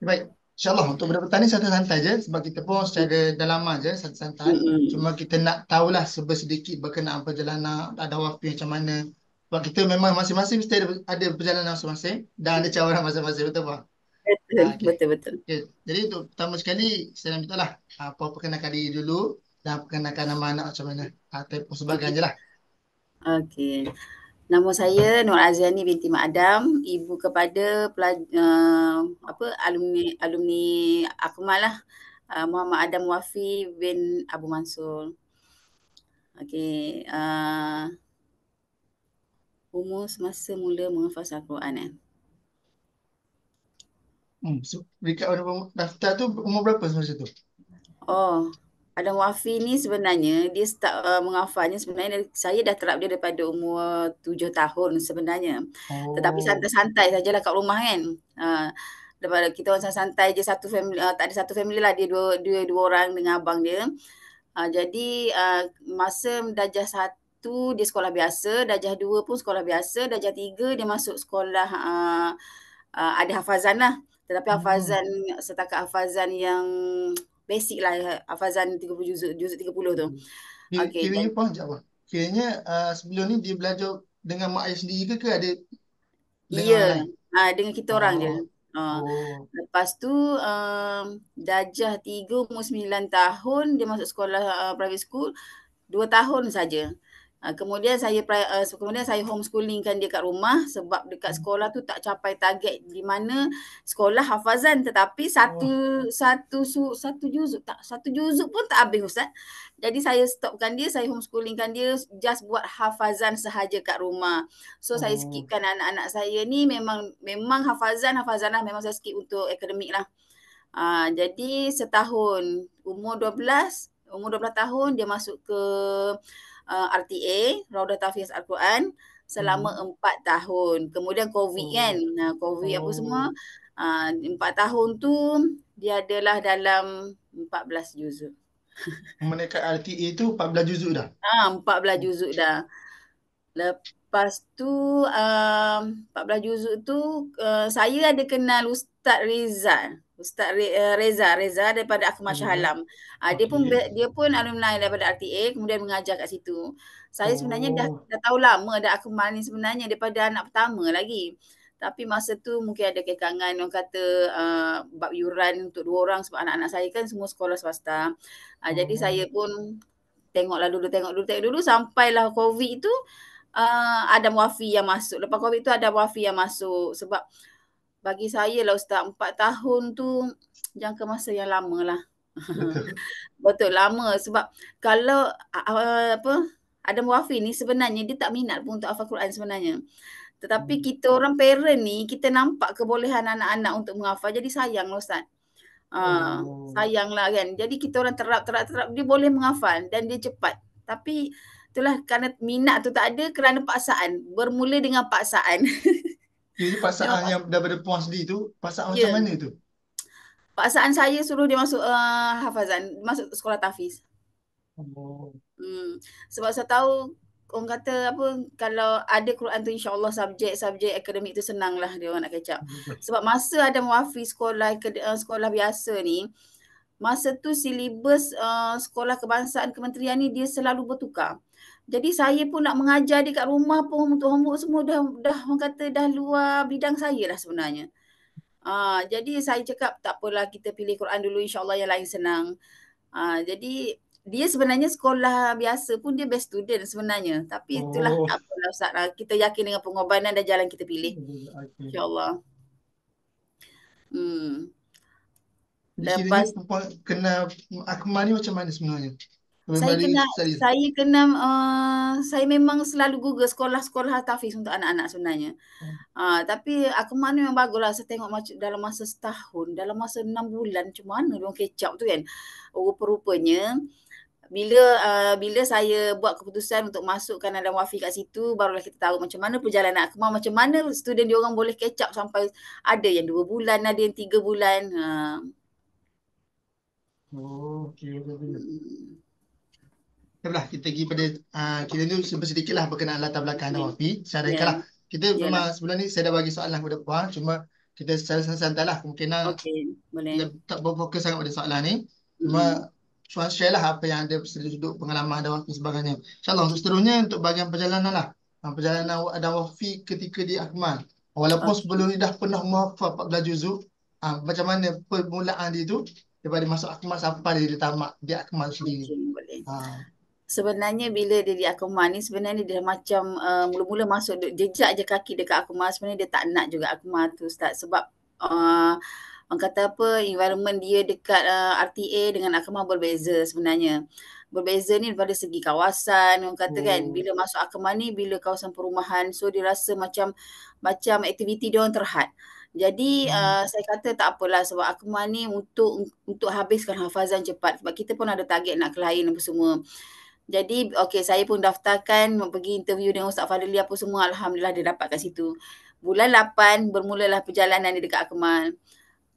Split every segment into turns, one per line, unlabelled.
Baik, InsyaAllah untuk budak petani santai-santai je sebab kita pun secara dah lama je santai-santai.
Mm-mm.
Cuma kita nak tahulah sedikit berkenaan perjalanan, ada wafi macam mana. Sebab kita memang masing-masing mesti ada perjalanan masing-masing dan ada cara masing-masing, betul tak?
Betul,
Okey.
betul, betul.
Okey. Jadi untuk pertama sekali saya nak minta lah apa perkenalkan diri dulu dan perkenalkan nama anak macam mana. Ataupun sebagainya
Okey.
lah.
Okey. Nama saya Nur Aziani binti Mak Adam, ibu kepada apa alumni alumni Akmal lah, Muhammad Adam Wafi bin Abu Mansur. Okey, umur semasa mula menghafaz Al-Quran eh.
So, dekat orang daftar tu umur berapa semasa tu?
Oh, Adam Wafi ni sebenarnya dia start menghafalnya sebenarnya saya dah terap dia daripada umur 7 tahun sebenarnya. Tetapi
Oh.
santai-santai sajalah kat rumah kan. Daripada kita orang santai je satu family, tak ada satu family lah, dia dua orang dengan abang dia. Jadi masa darjah 1 dia sekolah biasa, darjah 2 pun sekolah biasa, darjah 3 dia masuk sekolah ada hafazan lah. Tetapi
Hmm.
hafazan setakat hafazan yang basic lah, hafazan 30 juzuk, juzuk 30 tu. Okey,
Kiranya faham tak apa? Kiranya sebelum ni dia belajar dengan mak ayah sendiri ke ada dengan
iya,
orang lain?
dengan kita orang je.
Oh,
Uh,
oh,
Lepas tu darjah 3 umur 9 tahun dia masuk sekolah private school 2 tahun saja. Kemudian saya homeschoolingkan dia kat rumah sebab dekat sekolah tu tak capai target di mana sekolah hafazan tetapi satu
oh,
satu satu juzuk tak satu juzuk pun tak habis ustaz. Jadi saya stopkan dia, saya homeschoolingkan dia just buat hafazan sahaja kat rumah. So saya
oh,
skipkan anak-anak saya ni memang memang hafazan lah memang saya skip untuk akademik lah. Jadi setahun umur 12 tahun dia masuk ke RTA, Raudah Tahfiz Al-Quran selama
hmm,
4 tahun. Kemudian COVID kan,
oh,
COVID apa semua,
oh.
4 tahun tu dia adalah dalam 14 juzuk.
Mereka RTA tu 14 juzuk dah.
14 juzuk dah. Lepas tu 14 juzuk tu saya ada kenal Ustaz Rizal. Reza daripada Akhmal Shah
Reza.
Alam.
Okey.
Dia pun alumni daripada RTA kemudian mengajar kat situ. Saya sebenarnya
Oh,
dah tahu lama dah Akhmal ni sebenarnya daripada anak pertama lagi. Tapi masa tu mungkin ada kekangan orang kata bab yuran untuk 2 orang sebab anak-anak saya kan semua sekolah swasta. Jadi
oh,
saya pun tengok dulu sampailah COVID tu ada Wafi yang masuk. Lepas COVID tu ada Wafi yang masuk. Sebab bagi saya lah Ustaz, 4 tahun tu jangka masa yang lama lah.
betul.
Betul lama sebab kalau apa Adam Wafi ni sebenarnya dia tak minat pun untuk hafal Quran sebenarnya. Tetapi
Hmm.
kita orang parent ni kita nampak kebolehan anak-anak untuk menghafal jadi sayang lah Ustaz.
Oh,
Sayang lah kan. Jadi kita orang terap dia boleh menghafal dan dia cepat. Tapi itulah kerana minat tu tak ada kerana paksaan. Bermula dengan paksaan.
jadi
Memang
pasangan yang daripada puan sendiri tu, pasangan macam
ya.
mana tu?
Paksaan saya suruh dia masuk hafazan, masuk sekolah tahfiz.
Oh,
Sebab saya tahu orang kata apa kalau ada Quran tu insya-Allah subjek-subjek akademik tu senanglah dia orang nak catch up.
betul.
Sebab masa ada Muafi sekolah biasa ni, masa tu silibus sekolah kebangsaan kementerian ni dia selalu bertukar. Jadi saya pun nak mengajar dia kat rumah pun untuk homework semua dah orang kata dah luar bidang saya lah sebenarnya. Jadi saya cakap tak apalah kita pilih Quran dulu insya-Allah yang lain senang. Jadi dia sebenarnya sekolah biasa pun dia best student sebenarnya. Tapi itulah
Oh,
tak apalah Ustaz. Kita yakin dengan pengorbanan dan jalan kita pilih.
okey.
InsyaAllah. Hmm.
Jadi kiranya
Lepas
perempuan kenal Akmal ni macam mana sebenarnya?
saya
Kembali
kena
study.
saya kena saya memang selalu google sekolah-sekolah tahfiz untuk anak-anak sebenarnya. Tapi Akmal ni memang baguslah. Saya tengok macam dalam masa setahun, dalam masa 6 bulan macam mana dia orang catch up tu kan. Rupa-rupanya bila saya buat keputusan untuk masukkan Adam Wafi kat situ, barulah kita tahu macam mana perjalanan Akmal, macam mana student dia orang boleh catch up sampai ada yang 2 bulan, ada yang 3 bulan.
Oh, okey, betul.
Mm,
Baiklah, kita pergi pada kita ni sedikit lah berkenaan latar belakang
okey.
Nawafi. Saya
Ya,
rekalah. Kita
iyalah.
memang sebelum ni saya dah bagi soalan kepada puan, cuma kita secara santai-santai lah. Kemungkinan
Okey,
dia
boleh.
tak berfokus sangat pada soalan ni.
Mm-mm.
Cuma Chuan share lah apa yang ada sudut pengalaman ada waktu sebagainya. InsyaAllah untuk seterusnya untuk bahagian perjalanan lah. Perjalanan ada wafi ketika di Akmal. Walaupun
Okey,
sebelum ni dah pernah menghafal 14 juzuk, macam mana permulaan dia tu daripada masuk Akmal sampai dia tamat di Akmal sendiri.
okey, boleh.
Ha.
Sebenarnya bila dia di Akumal ni sebenarnya dia macam mula-mula masuk jejak je kaki dekat Akumal, sebenarnya dia tak nak juga Akumal tu Ustaz, sebab orang kata apa, environment dia dekat RTA dengan Akumal berbeza sebenarnya. Berbeza ni daripada segi kawasan, orang kata kan,
Oh.
bila masuk Akumal ni bila kawasan perumahan, so dia rasa macam aktiviti dia orang terhad. Jadi
Hmm.
saya kata tak apalah, sebab Akumal ni untuk habiskan hafazan cepat, sebab kita pun ada target nak klien apa semua. Jadi okey, saya pun daftarkan pergi interview dengan Ustaz Fadli apa semua, alhamdulillah dia dapat kat situ. Bulan 8 bermulalah perjalanan dia dekat Akmal.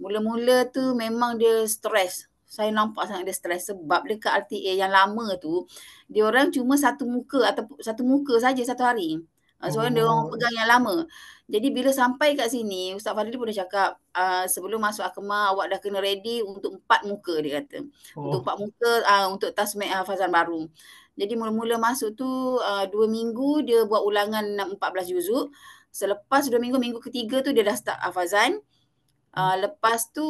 Mula-mula tu memang dia stres. Saya nampak sangat dia stres sebab dekat RTA yang lama tu, dia orang cuma satu muka atau satu muka saja satu hari. Seorang dia orang
Oh.
pegang yang lama. Jadi bila sampai kat sini, Ustaz Fadli pun dah cakap, sebelum masuk Akmal awak dah kena ready untuk 4 muka dia kata. Untuk
Oh.
4 muka untuk tasmik hafazan baru. Jadi mula-mula masuk tu 2 minggu dia buat ulangan 14 juzuk. Selepas 2 minggu, minggu ketiga tu dia dah start hafazan. Lepas tu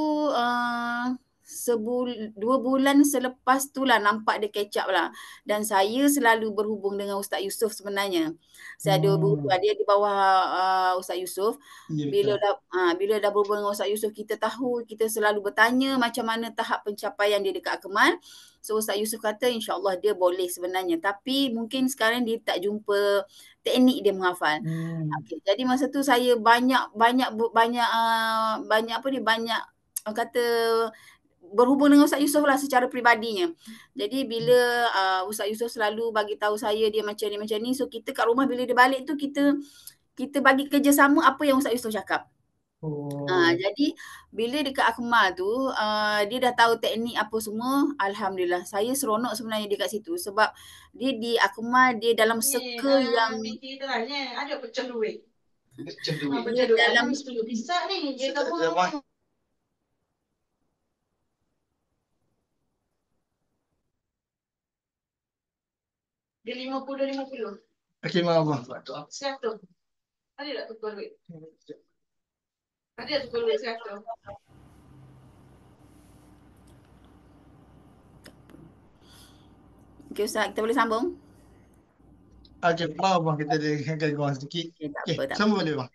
2 bulan selepas tu lah nampak dia catch up lah. Dan saya selalu berhubung dengan Ustaz Yusof sebenarnya. Saya ada berhubung,
Hmm.
dia di bawah Ustaz Yusof.
Ya
Bila
betul.
dah berhubung dengan Ustaz Yusof, kita tahu, kita selalu bertanya macam mana tahap pencapaian dia dekat Akmal. So Ustaz Yusof kata insya-Allah dia boleh sebenarnya. Tapi mungkin sekarang dia tak jumpa teknik dia menghafal.
Hmm.
Okey, jadi masa tu saya banyak apa ni, banyak orang kata berhubung dengan Ustaz Yusof lah secara peribadinya. Jadi bila Ustaz Yusof selalu bagi tahu saya dia macam ni, so kita kat rumah bila dia balik tu kita bagi kerjasama apa yang Ustaz Yusof cakap.
Oh.
Jadi bila dekat Akmal tu dia dah tahu teknik apa semua, alhamdulillah. Saya seronok sebenarnya dekat situ sebab dia di Akmal dia dalam
Ni
circle yang
PT tu kan ni ada pecah duit.
Pecah
dia
duit.
Pecah duit.
dalam
Kan 10 pisah ni. Dia tak
Dia
buang. Dia 50.
Okey, maaf.
100. Ada tak tukar duit? Ada tukar duit 100.
Okey Ustaz, kita boleh sambung?
Okey, maaf bang, kita ada gangguan sedikit.
Okey, tak
Okey,
apa, tak apa.
sambung boleh bang.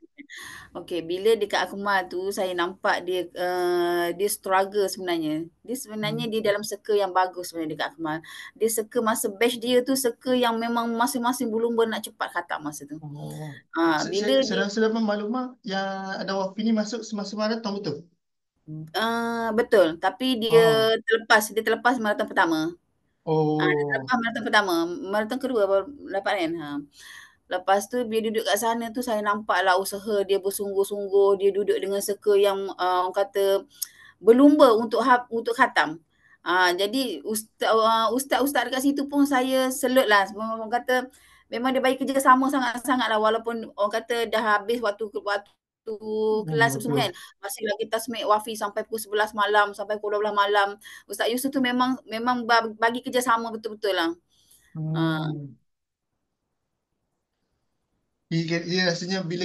Okey, bila dekat Akmal tu saya nampak dia struggle sebenarnya. Dia sebenarnya dia dalam circle yang bagus sebenarnya dekat Akmal. Dia circle masa batch dia tu circle yang memang masing-masing berlumba nak cepat khatam masa tu.
Oh.
Bila
Saya
dia
rasa dapat maklumat yang ada wafi ni masuk semasa maraton betul?
betul, tapi
Oh.
dia terlepas maraton pertama. Dia
Oh.
terlepas maraton pertama, maraton kedua baru dapat kan. Lepas tu bila duduk kat sana tu saya nampaklah usaha dia bersungguh-sungguh, dia duduk dengan circle yang orang kata berlumba untuk khatam. Jadi ustaz-ustaz dekat situ pun saya salute lah. Orang kata memang dia bagi kerjasama sangat-sangat lah walaupun orang kata dah habis waktu kelas apa semua
Betul.
kan. Masih lagi tasmik wafi sampai pukul 11 malam, sampai pukul 12 malam. Ustaz Yusuf tu memang bagi kerjasama betul-betul lah.
Hmm. Dia rasanya bila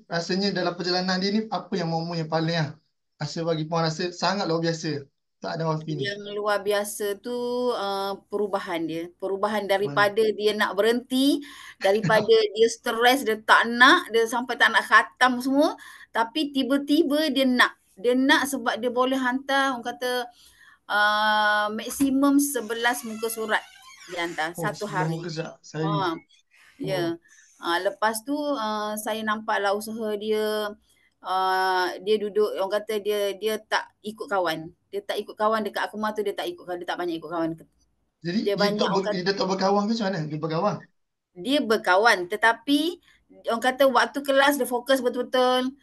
rasanya dalam perjalanan dia ni apa yang momen yang paling rasa bagi puan rasa sangat luar biasa. Tak ada wafi ni.
Yang luar biasa tu perubahan dia. Perubahan
Mana?
daripada dia nak berhenti, daripada dia stres, dia tak nak, dia sampai tak nak khatam semua, tapi tiba-tiba dia nak. Dia nak sebab dia boleh hantar orang kata maksimum 11 muka surat dia hantar
Oh,
satu
sebelum
hari.
muka sehari.
Ha,
Oh.
ya. Lepas tu saya nampaklah usaha dia dia duduk orang kata dia tak ikut kawan. Dia tak ikut kawan dekat Akmal tu dia tak ikut kawan, dia tak banyak ikut kawan.
Jadi
Dia banyak orang kata
dia tak berkawan ke macam mana? Dia berkawan.
dia berkawan tetapi orang kata waktu kelas dia fokus betul-betul.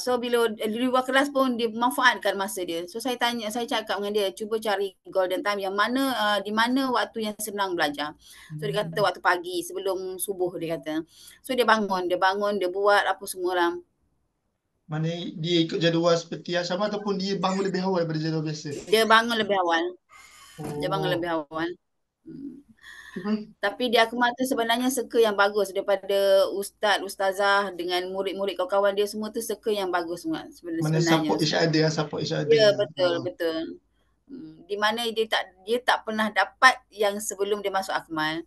So bila di luar kelas pun dia manfaatkan masa dia. So saya cakap dengan dia, cuba cari golden time yang mana di mana waktu yang senang belajar. So dia kata
Hmm.
waktu pagi sebelum subuh dia kata. So dia bangun, dia buat apa semualah.
Mana dia ikut jadual seperti asrama ataupun dia bangun lebih awal daripada jadual biasa?
Dia bangun lebih awal. Dia bangun
Oh,
lebih awal. Hmm.
okay.
Tapi di Akmal tu sebenarnya suka yang bagus daripada ustaz, ustazah dengan murid-murid kawan-kawan dia semua tu suka yang bagus
Mana
sebenarnya
support each
Ustaz.
other, support each other.
Ya, betul. Di mana dia tak pernah dapat yang sebelum dia masuk Akmal.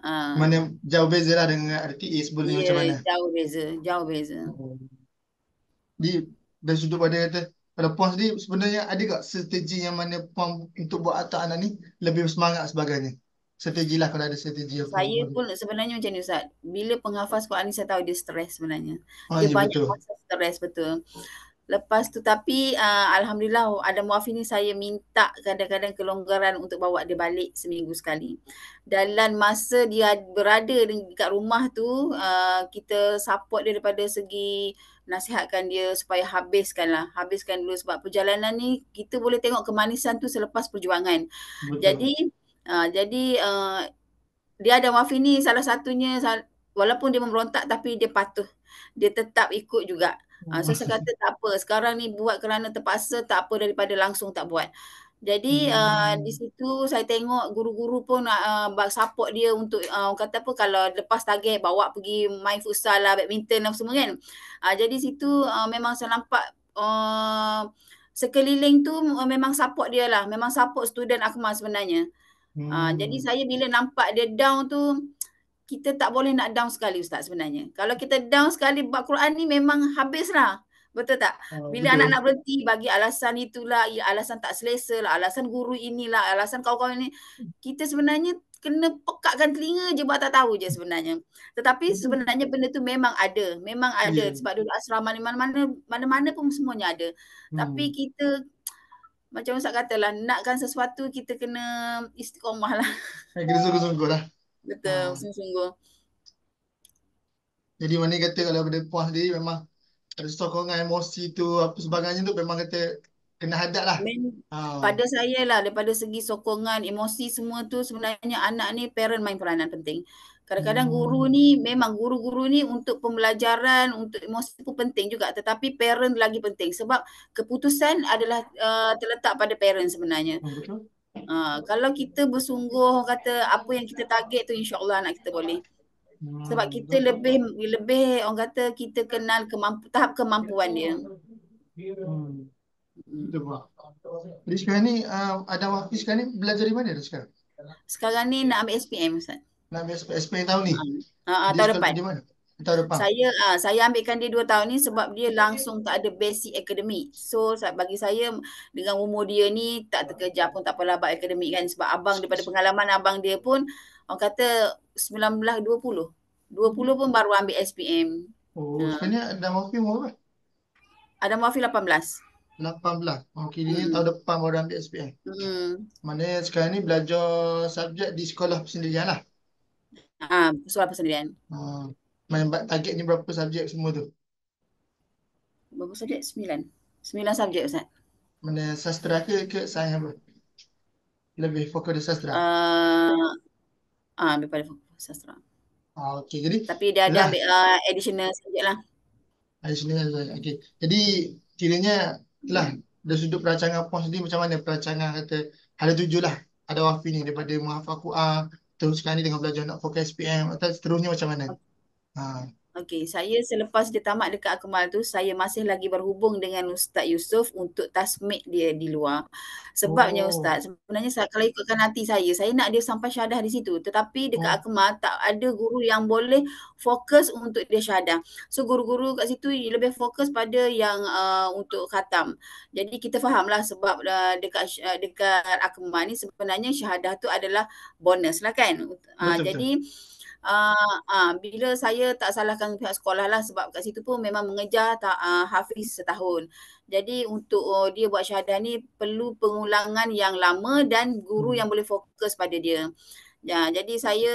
Mana jauh beza lah dengan RTA sebelum ni
Ya,
macam mana.
jauh beza.
Oh. Di dari sudut pada kata pada puan sendiri sebenarnya ada tak strategi yang mana puan untuk buat atak anak ni lebih semangat sebagainya? Strategi lah kalau ada strategi apa.
Saya pun sebenarnya macam ni Ustaz. Bila penghafaz Quran ni saya tahu dia stres sebenarnya.
Oh
Dia
ya
banyak
betul.
masa stres betul. Lepas tu tapi Alhamdulillah ada muafi ni saya minta kadang-kadang kelonggaran untuk bawa dia balik seminggu sekali. Dalam masa dia berada dekat rumah tu kita support dia daripada segi nasihatkan dia supaya habiskan dulu sebab perjalanan ni kita boleh tengok kemanisan tu selepas perjuangan.
Betul.
Jadi dia ada muafi ni salah satunya walaupun dia memberontak tapi dia patuh. Dia tetap ikut juga. So saya kata tak apa, sekarang ni buat kerana terpaksa, tak apa daripada langsung tak buat. Jadi di situ saya tengok guru-guru pun support dia untuk orang kata apa kalau lepas target bawa pergi main futsal lah, badminton lah semua kan. Jadi situ memang saya nampak sekeliling tu memang support dia lah, memang support student Akmal sebenarnya. Jadi saya bila nampak dia down tu, kita tak boleh nak down sekali Ustaz sebenarnya. Kalau kita down sekali bab Quran ni memang habislah. Betul tak? Bila anak
Betul.
nak berhenti bagi alasan itulah, alasan tak selesa lah, alasan guru inilah, alasan kawan-kawan ni. Kita sebenarnya kena pekakkan telinga je buat tak tahu je sebenarnya. Tetapi sebenarnya benda tu memang ada. Memang ada
Ya.
sebab dulu asrama ni mana-mana pun semuanya ada. Tapi kita macam Ustaz katalah nakkan sesuatu kita kena istiqomah lah.
Kena sungguh-sungguh lah.
Betul, sungguh-sungguh.
Jadi mana kata kalau pada puan sendiri memang ada sokongan emosi tu apa sebagainya tu memang kata kena hadap lah.
Pada saya lah daripada segi sokongan, emosi semua tu sebenarnya anak ni parent main peranan penting. Kadang-kadang guru ni memang guru-guru ni untuk pembelajaran, untuk emosi pun penting juga tetapi parent lagi penting sebab keputusan adalah terletak pada parent sebenarnya.
Betul.
Kalau kita bersungguh kata apa yang kita target tu insya-Allah anak kita boleh. Sebab kita lebih orang kata kita kenal tahap kemampuan dia.
Betul Pak. Jadi sekarang ni ada Wafi sekarang ni belajar di mana dah sekarang?
Sekarang ni nak ambil SPM Ustaz.
Nak ambil SPM tahun ni?
Tahun depan.
Di mana? Tahun depan.
Saya ambilkan dia 2 tahun ni sebab dia langsung tak ada basic akademik. So bagi saya dengan umur dia ni tak terkejar pun tak apalah bab akademik kan sebab abang daripada pengalaman abang dia pun orang kata 19 20 pun baru ambil SPM.
Sekarang ni ada Wafi umur berapa?
Ada Muafi 18.
18. Okey, dia tahun depan baru ambil SPM. Maknanya sekarang ni belajar subjek di sekolah persendirian lah.
Sekolah persendirian.
Main target ni berapa subjek semua tu?
Berapa subjek? 9 subjek Ustaz.
Mana sastra ke sains apa? Lebih fokus di sastra.
Daripada fokus sastra.
Okey, jadi
tapi dia ada ambil additional subjek lah.
Additional, okey. Jadi kiranya lah dari sudut perancangan puan sendiri macam mana perancangan kata ada 7 lah. Ada Wafi ni daripada menghafal Quran terus sekarang ni dengan belajar nak fokus SPM atau seterusnya macam mana?
Okey, saya selepas dia tamat dekat Akmal tu, saya masih lagi berhubung dengan Ustaz Yusof untuk tasmik dia di luar. Sebabnya Ustaz, sebenarnya kalau ikutkan hati saya nak dia sampai syahadah di situ. Tetapi dekat Akmal tak ada guru yang boleh fokus untuk dia syahadah. So guru-guru kat situ lebih fokus pada yang untuk khatam. Jadi kita fahamlah sebab dekat Akmal ni sebenarnya syahadah tu adalah bonus lah kan. Jadi bila saya tak salahkan pihak sekolah lah sebab kat situ pun memang mengejar hafiz setahun. Jadi untuk dia buat syahadah ni perlu pengulangan yang lama dan guru yang boleh fokus pada dia. Jadi saya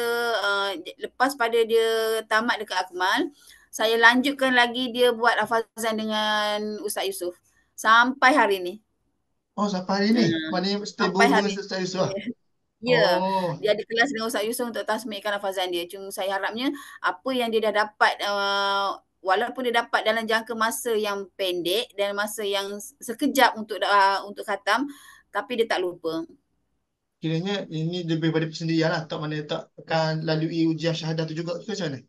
lepas pada dia tamat dekat Akmal, saya lanjutkan lagi dia buat hafazan dengan Ustaz Yusof sampai hari ni.
Sampai hari ni? Maknanya stay berhubung dengan Ustaz Yusof lah?
Ya, dia ada kelas dengan Ustaz Yusof untuk tasmikkan hafazan dia. Cuma saya harapnya apa yang dia dah dapat walaupun dia dapat dalam jangka masa yang pendek dan masa yang sekejap untuk khatam, tapi dia tak lupa.
Kiranya ini lebih pada persendirian lah. Tak mana tak akan lalui ujian syahadah tu juga ke macam mana?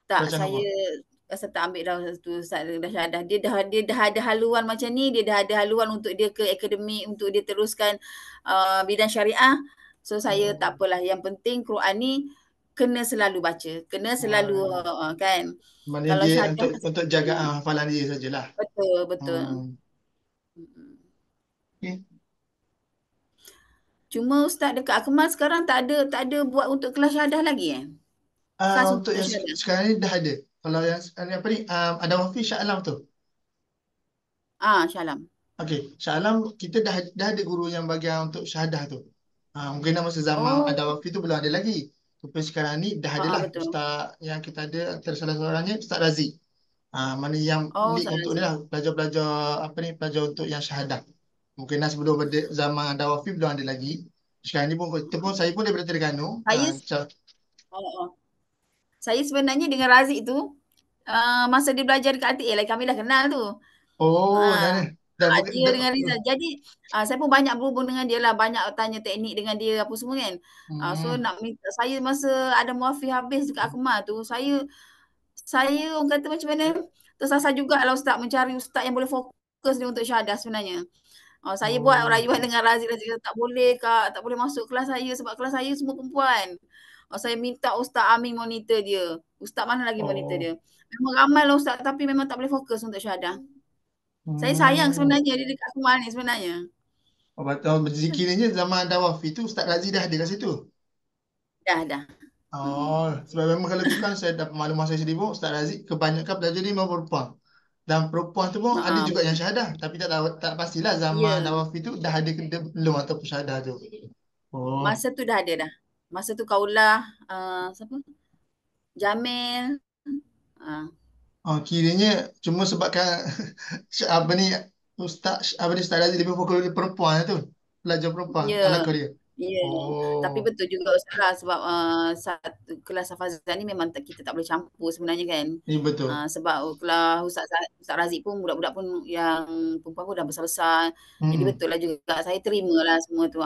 Tak,
Macam apa?
saya rasa tak ambil dah tu Ustaz dah syahadah. Dia dah ada haluan macam ni, dia dah ada haluan untuk dia ke akademik, untuk dia teruskan bidang syariah. So saya tak apalah. Yang penting Quran ni kena selalu baca, kena selalu kan.
Maknanya
Kalau
dia
syahadah
untuk jaga hafalan dia sajalah.
betul betul.
Hmm. Okay.
Cuma Ustaz dekat Akmal sekarang tak ada buat untuk kelas syahadah lagi Khas
Untuk
untuk
yang
syahadah.
sekarang ni dah ada. Kalau yang apa ni, ada Wafi Shah Alam tu.
Syalam.
Okey, Shah Alam kita dah ada guru yang bagian untuk syahadah tu. Mungkin masa zaman ada
Oh,
Wafi tu belum ada lagi. Tapi sekarang ni dah ada lah
betul.
ustaz yang kita ada, antara salah seorangnya Ustaz Razik. Mana yang
Oh,
lead
salah
untuk ni lah, pelajar-pelajar apa ni, pelajar untuk yang syahadah. Mungkin lah sebelum pada zaman ada Wafi belum ada lagi. Sekarang ni pun kita pun, saya pun daripada Terengganu.
Saya oh, oh. Saya sebenarnya dengan Razik tu masa dia belajar dekat RTA kami dah kenal tu.
Dah
Dia dengan Rizal. Jadi saya pun banyak berhubung dengan dia lah, banyak tanya teknik dengan dia apa semua kan. So nak minta saya masa ada muafi habis dekat Akmal tu, saya orang kata macam mana, tersasar jugalah ustaz mencari ustaz yang boleh fokus dia untuk syahadah sebenarnya. Saya buat rayuan dengan Razik tak boleh Kak, tak boleh masuk kelas saya sebab kelas saya semua perempuan. Saya minta Ustaz Amin monitor dia. Ustaz mana lagi monitor dia. Memang ramai lah Ustaz tapi memang tak boleh fokus untuk syahadah. Saya sayang sebenarnya dia dekat Akmal ni sebenarnya.
Betul, berzikirnya zaman ada Wafi tu Ustaz Razi dah ada kat situ.
Dah.
Sebab memang kalau tu kan saya dapat maklumat saya sendiri pun Ustaz Razi kebanyakan pelajar dia memang perempuan. Dan perempuan tu pun ada juga yang syahadah, tapi tak tahu, tak pastilah zaman ada Wafi tu dah ada ke belum ataupun syahadah tu.
Masa tu dah ada dah. Masa tu Kaulah siapa? Jamil.
Kiranya cuma sebabkan apa ni Ustaz Razi lebih fokus di perempuan tu. Pelajar perempuan ala kau dia.
Ya. Tapi betul juga Ustaz lah sebab satu kelas hafazan ni memang kita tak boleh campur sebenarnya kan.
Ya, betul.
Sebab kelas Ustaz Razik pun budak-budak pun yang perempuan pun dah besar-besar. Jadi betul lah juga saya terima lah semua tu.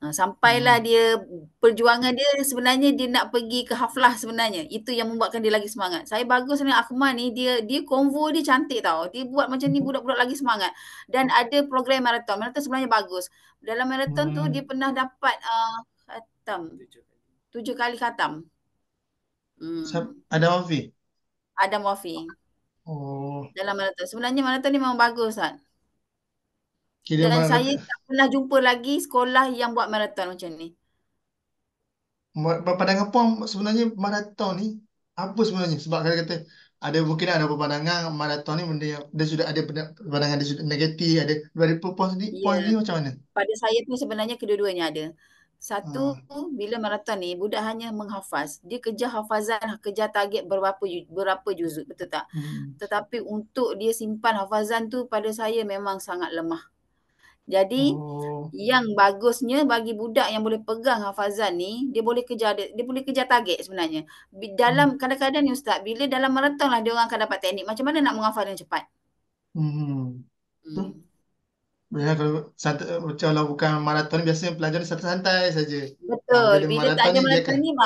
Sampailah dia perjuangan dia sebenarnya dia nak pergi ke haflah sebenarnya. Itu yang membuatkan dia lagi semangat. Saya bagus dengan Akmal ni dia konvo dia cantik tau. Dia buat macam ni budak-budak lagi semangat. Dan ada program maraton. Maraton sebenarnya bagus. Dalam maraton tu dia pernah dapat khatam. 7 kali khatam.
Ada Wafi?
Ada Wafi. Dalam maraton. Sebenarnya maraton ni memang bagus kan. Dan saya tak pernah jumpa lagi sekolah yang buat maraton macam ni.
Pandangan Puan sebenarnya maraton ni apa sebenarnya? Sebab kalau kata ada mungkin ada pandangan maraton ni benda yang dia sudah ada pandangan dia sudah negatif, ada dari Puan sendiri, Puan sendiri macam mana?
Pada saya pun sebenarnya kedua-duanya ada. Satu, bila maraton ni budak hanya menghafaz. Dia kejar hafazan, kejar target berapa juzuk, betul tak? Tetapi untuk dia simpan hafazan tu pada saya memang sangat lemah. Jadi yang bagusnya bagi budak yang boleh pegang hafazan ni, dia boleh kejar target sebenarnya. Dalam kadang-kadang ni Ustaz, bila dalam maraton lah dia orang akan dapat teknik macam mana nak menghafal dengan cepat.
Kalau bukan maraton ni biasanya pelajar ni santai-santai saja.
Betul. Bila tak ada maraton ni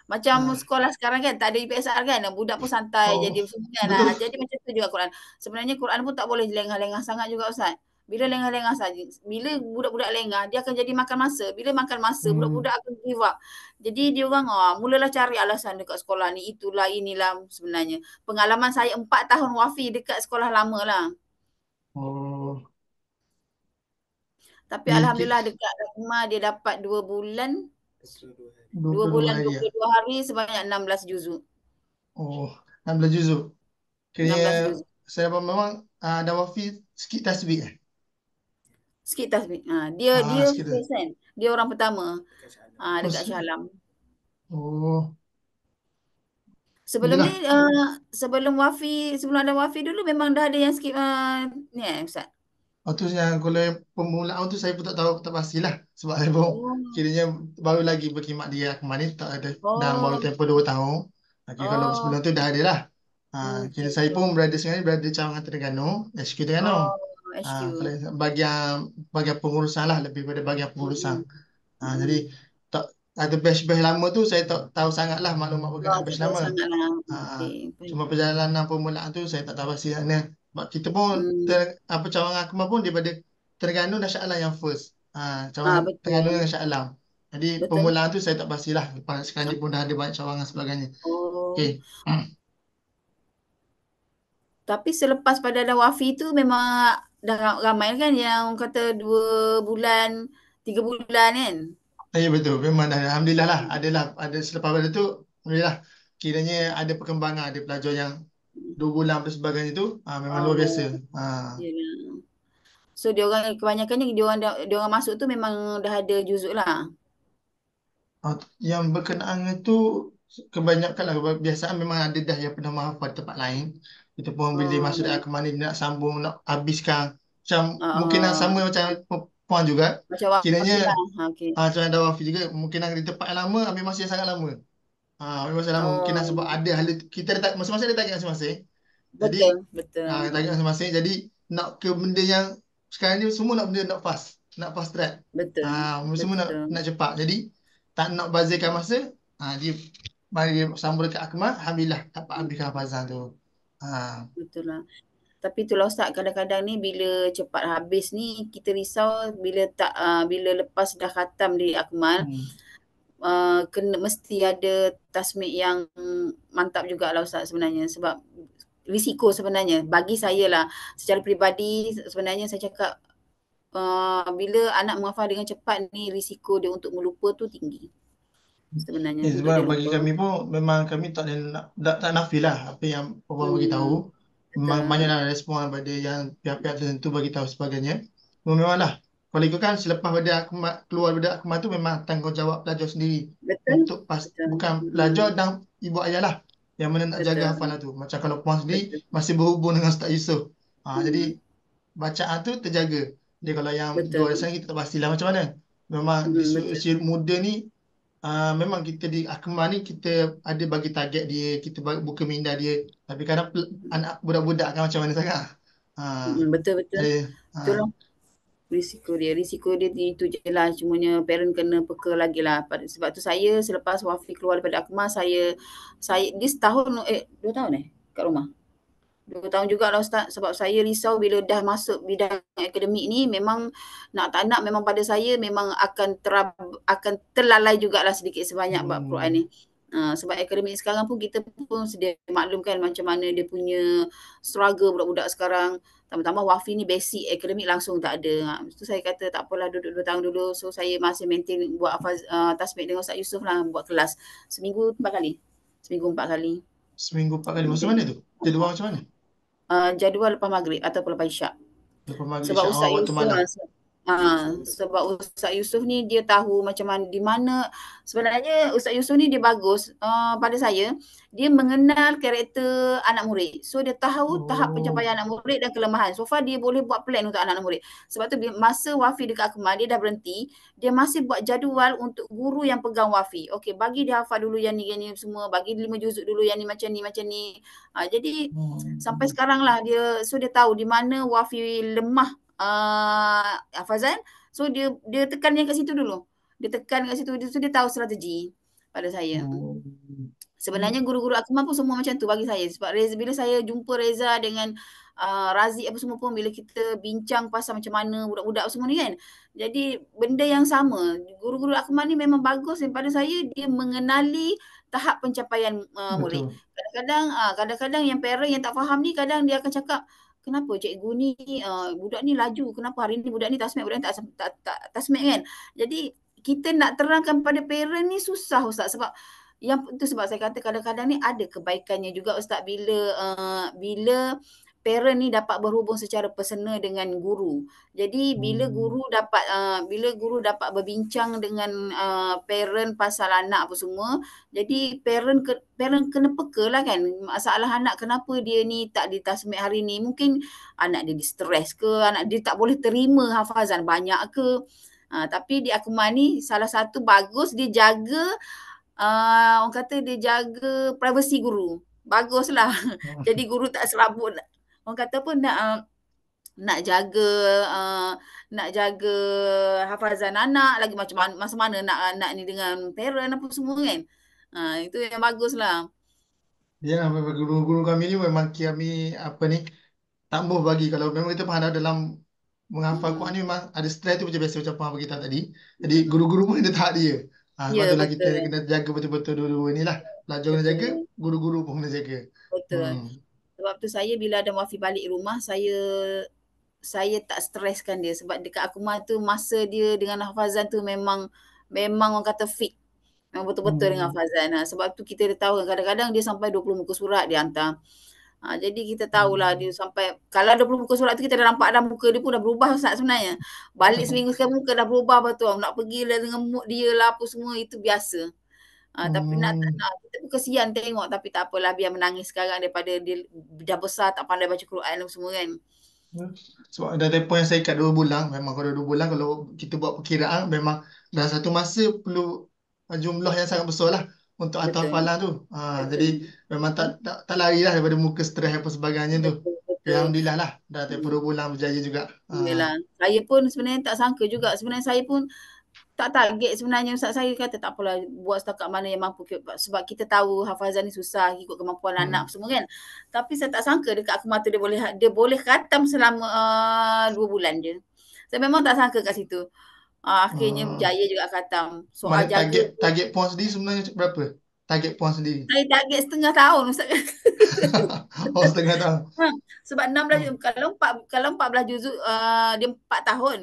macam sekolah sekarang kan tak ada UPSR kan, budak pun santai jadi semua kan. Jadi macam tu juga Quran. Sebenarnya Quran pun tak boleh lengah-lengah sangat juga Ustaz. Bila lengah-lengah saja, bila budak-budak lengah dia akan jadi makan masa. Bila makan masa budak-budak akan give up. Jadi dia orang mulalah cari alasan dekat sekolah ni, itulah inilah sebenarnya. Pengalaman saya 4 tahun wafi dekat sekolah lama lah. Tapi alhamdulillah dekat rumah dia dapat 2 bulan. 2 bulan 22 hari sebanyak 16 juzuk.
16 juzuk.
16 juzuk.
Saya memang ada wafi sikit tasbih
Sikit tasbih. Dia first kan. Dia orang pertama dekat Shah Alam. Sebelum ni sebelum ada wafi dulu memang dah ada yang sikit ni Ustaz.
Tu yang kalau yang permulaan tu saya pun tak tahu, tak pastilah. Sebab saya pun kiranya baru lagi berkhidmat dia kemarin tak ada. Dan baru tempoh 2 tahun. Kalau sebelum tu dah ada lah. Kira
Okey.
saya pun berada sekarang ni berada cawangan Terengganu, HQ Terengganu.
Oh, HQ.
Kalau bagian pengurusan lah, lebih pada bagian pengurusan. Jadi tak ada batch-batch lama tu saya tak tahu sangat lah maklumat berkenaan
Tak
batch
tahu
lama.
sangatlah.
Ah,
Okey.
Cuma perjalanan permulaan tu saya tak tahu pasti mana. Sebab kita pun cawangan Kemal pun daripada Terengganu dan Shah Alam yang first. Cawangan Terengganu
Betul.
dan Shah Alam. Jadi
Betul.
permulaan tu saya tak pastilah. Lepas sekarang ni pun dah ada banyak cawangan sebagainya.
Oh.
Okey.
Tapi selepas pada ada Wafi tu memang dah ramai kan yang orang kata 2 bulan, 3 bulan kan?
Ya betul. Memang dah. Alhamdulillah lah. Ada selepas pada tu. Alhamdulillah. Kiranya ada perkembangan. Ada pelajar yang 2 bulan dan sebagainya tu. Memang luar biasa.
Yalah. So dia orang kebanyakannya dia orang masuk tu memang dah ada juzuk lah.
Yang berkenaan itu kebanyakan lah kebiasaan memang ada dah yang pernah menghafal di tempat lain. Kita pun bila masuk daerah ke mana dia nak sambung, nak habiskan. Macam mungkin nak sama macam puan juga.
Macam Wafi
Kiranya
lah. Okey.
macam ada Wafi juga. Mungkin di tempat yang lama ambil masa yang sangat lama. Ambil masa lama. Mungkin sebab ada hal kita ada masing-masing ada target masing-masing. Jadi
Betul.
target masing-masing. Jadi nak ke benda yang sekarang ni semua nak benda nak fast. Nak fast track.
Betul.
Semua nak cepat. Jadi tak nak bazirkan masa. Dia mari sambung dekat Akmal. Alhamdulillah dapat habiskan hafazan tu.
Betul lah. Tapi itulah Ustaz, kadang-kadang ni bila cepat habis ni kita risau bila lepas dah khatam di Akmal kena mesti ada tasmik yang mantap jugalah Ustaz sebenarnya, sebab risiko sebenarnya bagi saya lah secara peribadi. Sebenarnya saya cakap bila anak menghafal dengan cepat ni risiko dia untuk melupa tu tinggi sebenarnya.
Sebab bagi kami pun memang kami tak nafilah apa yang orang bagi tahu. Memang banyaklah respon daripada yang pihak-pihak tertentu bagi tahu sebagainya. Memanglah kalau ikutkan selepas keluar daripada Akmal tu memang tanggungjawab pelajar sendiri. Untuk bukan pelajar dan ibu ayah lah yang mana nak jaga hafalan tu. Macam kalau puan sendiri masih berhubung dengan Ustaz Yusof. Jadi bacaan tu terjaga. Jadi kalau yang dua orang kita tak pastilah macam mana. Memang di usia muda ni memang kita di Akmal ni kita ada bagi target dia, kita buka minda dia. Tapi kadang anak budak-budak kan macam mana sangat.
Betul. Itulah risiko dia itu je lah. Cumanya parent kena peka lagi lah. Sebab tu saya selepas Wafi keluar daripada Akmal, saya dia setahun 2 tahun kat rumah. 2 tahun jugalah Ustaz, sebab saya risau bila dah masuk bidang akademik ni memang nak tak nak memang pada saya memang akan terlalai jugalah sedikit sebanyak bab Quran ni. Sebab akademik sekarang pun kita pun sedia maklumkan macam mana dia punya struggle budak-budak sekarang. Tambah-tambah Wafi ni basic akademik langsung tak ada. Itu saya kata tak apalah, duduk 2 tahun dulu. So saya masih maintain buat tasmik dengan Ustaz Yusof lah, buat kelas seminggu 4 kali. Seminggu 4 kali.
Macam mana tu? Jadual macam mana?
Jadual lepas maghrib ataupun lepas isyak.
Lepas maghrib
Sebab
Ustaz waktu malam.
Sebab Ustaz Yusof ni dia tahu macam mana, di mana sebenarnya Ustaz Yusof ni dia bagus pada saya. Dia mengenal karakter anak murid. So dia tahu tahap pencapaian anak murid dan kelemahan. So far dia boleh buat plan untuk anak murid. Sebab tu masa Wafi dekat Akmal dia dah berhenti, dia masih buat jadual untuk guru yang pegang Wafi. Okey, bagi dia hafal dulu yang ni semua, bagi 5 juzuk dulu yang ni macam ni. Jadi sampai sekarang lah dia tahu di mana Wafi lemah hafazan. So dia tekan yang kat situ dulu. Dia tahu strategi pada saya. Sebenarnya guru-guru Akmal pun semua macam tu bagi saya. Sebab bila saya jumpa Reza dengan Razik apa semua pun, bila kita bincang pasal macam mana budak-budak semua ni kan. Jadi benda yang sama. Guru-guru Akmal ni memang bagus daripada saya. Dia mengenali tahap pencapaian murid. Kadang-kadang yang parent yang tak faham ni, kadang dia akan cakap, kenapa cikgu ni budak ni laju, kenapa hari ni budak ni tasmik, budak ni tak tasmik kan. Jadi kita nak terangkan pada parent ni susah Ustaz, sebab yang itu sebab saya kata kadang-kadang ni ada kebaikannya juga Ustaz bila parent ni dapat berhubung secara personal dengan guru. Jadi bila guru dapat berbincang dengan parent pasal anak apa semua, jadi parent kena peka lah kan, masalah anak kenapa dia ni tak ditasmik hari ni. Mungkin anak dia stres ke, anak dia tak boleh terima hafazan banyak ke. Tapi di Akmal ni salah satu bagus dia jaga orang kata dia jaga privasi guru. baguslah.
Hmm.
Jadi guru tak serabut. Orang kata apa nak jaga uh, nak jaga hafazan anak lagi macam mana masa mana nak ni dengan parent apa semua kan. Itu yang baguslah.
Ya, guru-guru kami ni memang kami apa ni tambah bagi kalau memang kita faham dalam menghafal Quran
Mm-mm.
ni memang ada stress tu macam biasa macam apa kita tadi. Jadi guru-guru pun kena tahap dia. Sebab
Ya
itulah kita
betul.
kena jaga betul-betul dua-dua ni lah. Pelajar kena jaga,
Betul.
guru-guru pun kena jaga.
Betul.
Hmm.
Sebab tu saya bila ada Wafi balik rumah, saya tak streskan dia sebab dekat Akmal tu masa dia dengan hafazan tu memang orang kata fit. Memang betul-betul dengan
Hmm.
hafazan. Sebab tu kita dah tahu kadang-kadang dia sampai 20 muka surat dia hantar. Jadi kita tahulah dia
Hmm.
sampai kalau 20 muka surat tu kita dah nampak dah muka dia pun dah berubah Ustaz sebenarnya. Balik seminggu sekali muka dah berubah betul. Nak pergi lah dengan mood dia lah apa semua itu biasa. Tapi nak tak
Hmm.
nak kita pun kesian tengok tapi tak apalah biar menangis sekarang daripada dia dah besar tak pandai baca Quran apa semua kan.
Sebab dah tempoh yang saya ikat 2 bulan, memang kalau 2 bulan kalau kita buat perkiraan memang dalam satu masa perlu jumlah yang sangat besar lah untuk atas
Betul.
hafalan tu. Jadi
Betul.
memang tak lari lah daripada muka stres apa sebagainya tu.
Betul. Betul.
Alhamdulillah lah dah tempoh 2 bulan berjaya juga.
Yalah. Saya pun sebenarnya tak sangka juga. Sebenarnya saya pun tak target sebenarnya Ustaz. Saya kata tak apalah buat setakat mana yang mampu sebab kita tahu hafazan ni susah ikut kemampuan anak
Hmm.
semua kan. Tapi saya tak sangka dekat aku mata dia boleh khatam selama 2 bulan je. Saya memang tak sangka kat situ. Akhirnya
Ah,
berjaya juga khatam.
mana
Soal jaga
target
pun
target puan sendiri sebenarnya berapa? Target puan sendiri.
saya target setengah tahun Ustaz.
Oh, setengah tahun.
Sebab 16
Hmm.
kalau 14 juzuk dia 4 tahun.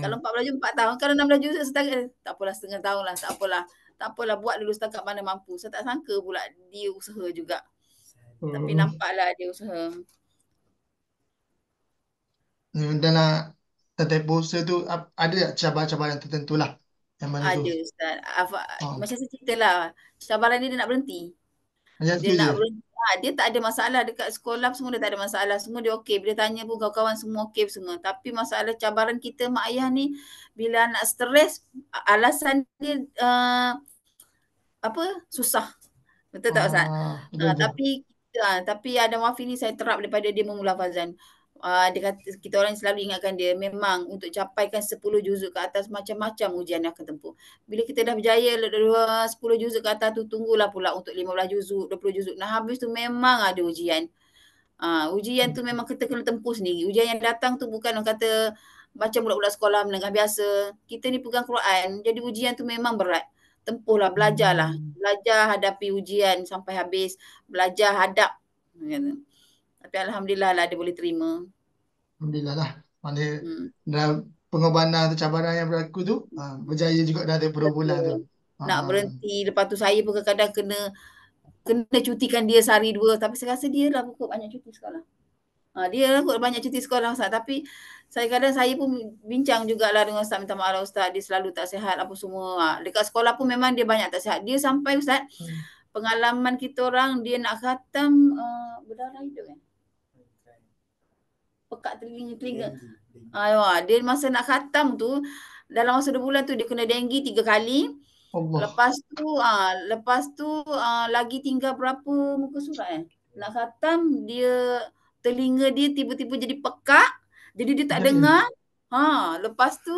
Kalau
Hmm.
14 juzuk 4 tahun, kalau 16 juzuk setakat tak apalah setengah tahun lah, tak apalah. Tak apalah buat dulu setakat mana mampu. Saya tak sangka pula dia usaha juga. Tapi
Hmm.
nampaklah dia usaha.
Dan tempoh usaha tu ada tak cabaran-cabaran tertentu lah yang mana tu?
Ada Ustaz.
Oh,
Macam saya ceritalah, cabaran dia nak berhenti.
hanya
Dia
tu je.
nak berhenti. Dia tak ada masalah dekat sekolah semua dia tak ada masalah. Semua dia okey. Bila tanya pun kawan-kawan semua okey semua. Tapi masalah cabaran kita mak ayah ni bila anak stres alasan dia susah. Betul tak Ustaz?
Betul-betul.
Tapi Adam Wafi ni saya terap daripada dia memula Fazan. Dia kata kita orang selalu ingatkan dia memang untuk capaikan 10 juzuk ke atas macam-macam ujian yang akan tempuh. Bila kita dah berjaya 10 juzuk ke atas tu tunggulah pula untuk 15 juzuk, 20 juzuk. Nah habis tu memang ada ujian. Ujian tu memang kita kena tempuh sendiri. Ujian yang datang tu bukan orang kata macam budak-budak sekolah menengah biasa. Kita ni pegang Quran. Jadi ujian tu memang berat. Tempuhlah, belajarlah.
Hmm.
Belajar hadapi ujian sampai habis. Belajar hadap. Tapi Alhamdulillah lah dia boleh terima.
Alhamdulillah lah. Mana
Hmm.
dalam pengorbanan atau cabaran yang berlaku tu berjaya juga dah tempoh 2 bulan tu.
Betul. Nak berhenti. Lepas tu saya pun kadang-kadang kena cutikan dia sehari dua. Tapi saya rasa dia lah pokok banyak cuti sekolah. Dia lah kot banyak cuti sekolah Ustaz. Tapi saya pun bincang jugalah dengan Ustaz. Minta maaf lah Ustaz. Dia selalu tak sihat apa semua. Dekat sekolah pun memang dia banyak tak sihat. Dia sampai Ustaz. Pengalaman kita orang dia nak khatam berdarah hidup kan. Pekat telinga. Dia masa nak khatam tu dalam masa 2 bulan tu dia kena denggi 3 kali.
Allah.
Lepas tu lagi tinggal berapa muka surat nak khatam dia telinga dia tiba-tiba jadi pekak. Jadi dia tak dengar. Lepas tu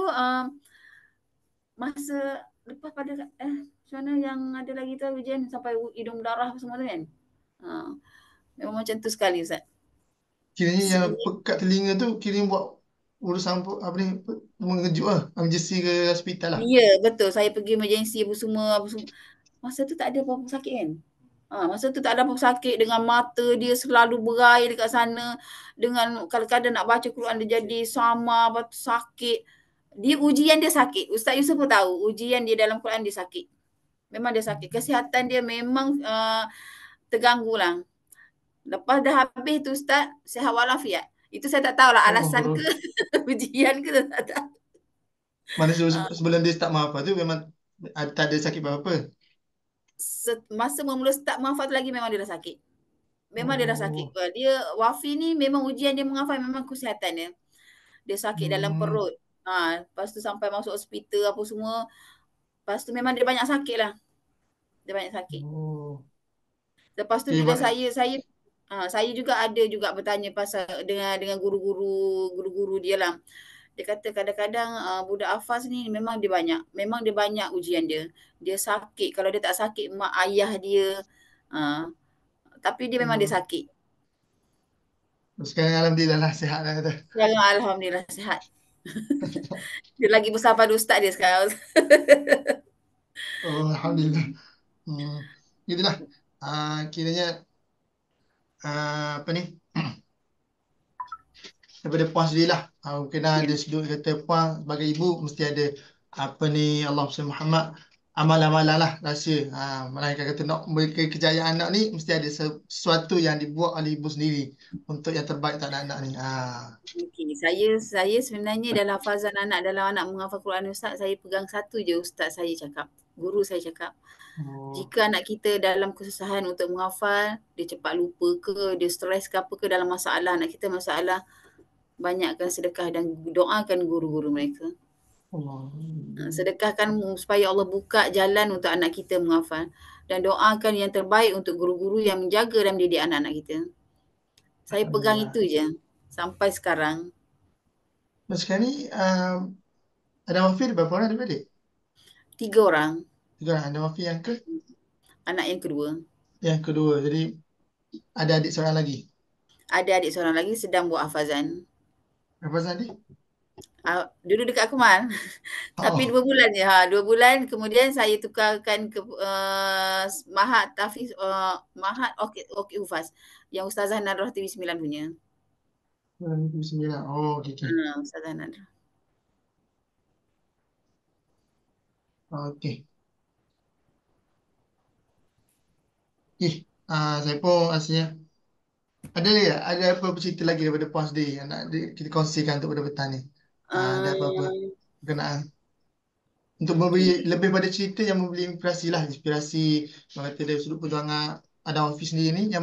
masa lepas pada macam mana yang ada lagi tu ujian sampai hidung darah semua tu kan. Memang macam tu sekali Ustaz.
Kiranya yang
Sebenarnya
pekat telinga tu kiranya buat urusan apa ni mengejut lah. Emergency ke hospital lah.
ya betul saya pergi emergency apa semua. Masa tu tak ada apa-apa sakit kan. Masa tu tak ada apa-apa sakit dengan mata dia selalu berair dekat sana. Dengan kadang-kadang nak baca Quran dia jadi sama, lepas tu sakit. Ujian dia sakit. Ustaz Yusuf pun tahu ujian dia dalam Quran dia sakit. Memang dia sakit. Kesihatan dia memang terganggu lah. Lepas dah habis tu Ustaz, sihat walafiat. Itu saya tak tahulah alasan ke ujian ke tak tahu.
Mana sebelum dia start menghafal tu memang tak ada sakit apa-apa.
Masa mula start menghafal tu lagi memang dia dah sakit. Memang dia dah sakit. Dia Wafi ni memang ujian dia menghafal memang kesihatan dia. Dia sakit dalam perut. Lepas tu sampai masuk hospital apa semua. Lepas tu memang dia banyak sakit lah. Dia banyak sakit. Lepas tu bila saya juga ada juga bertanya pasal dengan guru-guru dia lah. Dia kata kadang-kadang budak hafaz ni memang dia banyak ujian dia. Dia sakit, kalau dia tak sakit mak ayah dia, tapi dia memang dia sakit.
Sekarang alhamdulillah lah sihat lah kata.
Sekarang alhamdulillah sihat. Dia lagi besar pada ustaz dia sekarang.
Oh, alhamdulillah. Gitulah. Kiranya apa ni? Daripada puan sendiri lah. Mungkin ada sudut kata puan sebagai ibu mesti ada apa ni Allah Muhammad amalan-amalan lah rahsia. Melainkan kata nak memberi kejayaan anak ni mesti ada sesuatu yang dibuat oleh ibu sendiri untuk yang terbaik tak anak-anak ni.
Okay. Saya sebenarnya dalam hafazan anak, dalam anak menghafal Quran Ustaz, saya pegang satu je Ustaz saya cakap. Guru saya cakap. Jika anak kita dalam kesusahan untuk menghafal, dia cepat lupa ke, dia stres ke apa ke dalam masalah, anak kita masalah, banyakkan sedekah dan doakan guru-guru mereka. Sedekahkan supaya Allah buka jalan untuk anak kita menghafal. Dan doakan yang terbaik untuk guru-guru yang menjaga dan mendidik anak-anak kita. Saya pegang itu je sampai sekarang.
Sekarang ni ada Wafi berapa orang adik-adik?
3 orang.
3 orang. Ada Wafi yang ke?
Anak yang kedua.
Yang kedua. Jadi ada adik seorang lagi?
Ada adik seorang lagi sedang buat hafazan.
Berapa tadi?
Dulu dekat Kumal. Tapi 2 bulan je. 2 bulan kemudian saya tukarkan ke Mahat Tafiz, Mahat Okey Hufaz. Yang Ustazah Nadrah TV9 punya.
TV9. Oh, okey.
Ustazah Nadrah.
Okey. Saya pun asalnya ada apa cerita lagi daripada puan sendiri yang nak kita kongsikan untuk pada petang ni? Ada apa-apa berkenaan untuk memberi lebih pada cerita yang memberi inspirasi lah, inspirasi kata dari sudut perjuangan Adam Hafiz sendiri ni yang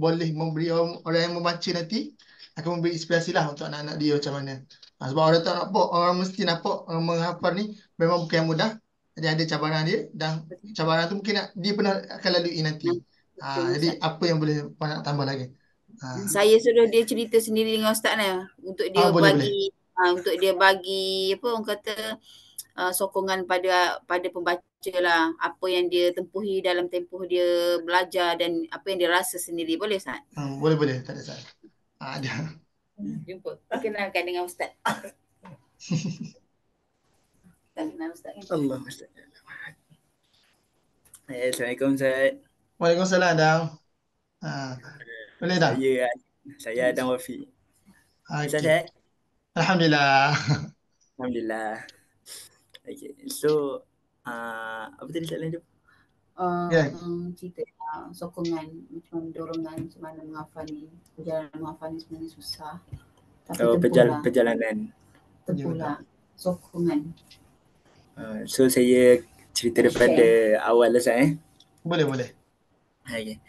boleh memberi orang yang membaca nanti akan memberi inspirasi lah untuk anak-anak dia macam mana. Sebab orang tak nampak, orang mesti nampak orang menghafal ni memang bukan yang mudah. Jadi ada cabaran dia dan cabaran tu mungkin dia pernah akan lalui nanti. Jadi apa yang boleh puan nak tambah lagi?
Saya suruh dia cerita sendiri dengan ustaz ni untuk dia
boleh.
Untuk dia bagi apa orang kata sokongan pada pembaca lah, apa yang dia tempuhi dalam tempoh dia belajar dan apa yang dia rasa sendiri. Boleh Ustaz?
Boleh, tak ada salah. Ada.
Jumpa. Perkenalkan dengan Ustaz. Kenal Ustaz kan?
Allah Ustaz. Assalamualaikum Ustaz.
Waalaikumsalam Adam. Boleh tak?
Saya Adam Wafi.
Ustaz. Alhamdulillah.
Alhamdulillah. Okay. So apa tadi soalan tu?
Cerita sokongan, macam dorongan macam mana menghafal ni. Perjalanan menghafal ni sebenarnya susah. Tapi
perjalanan.
Tempulah sokongan.
So saya cerita daripada awal lah Ustaz.
Boleh.
Okay.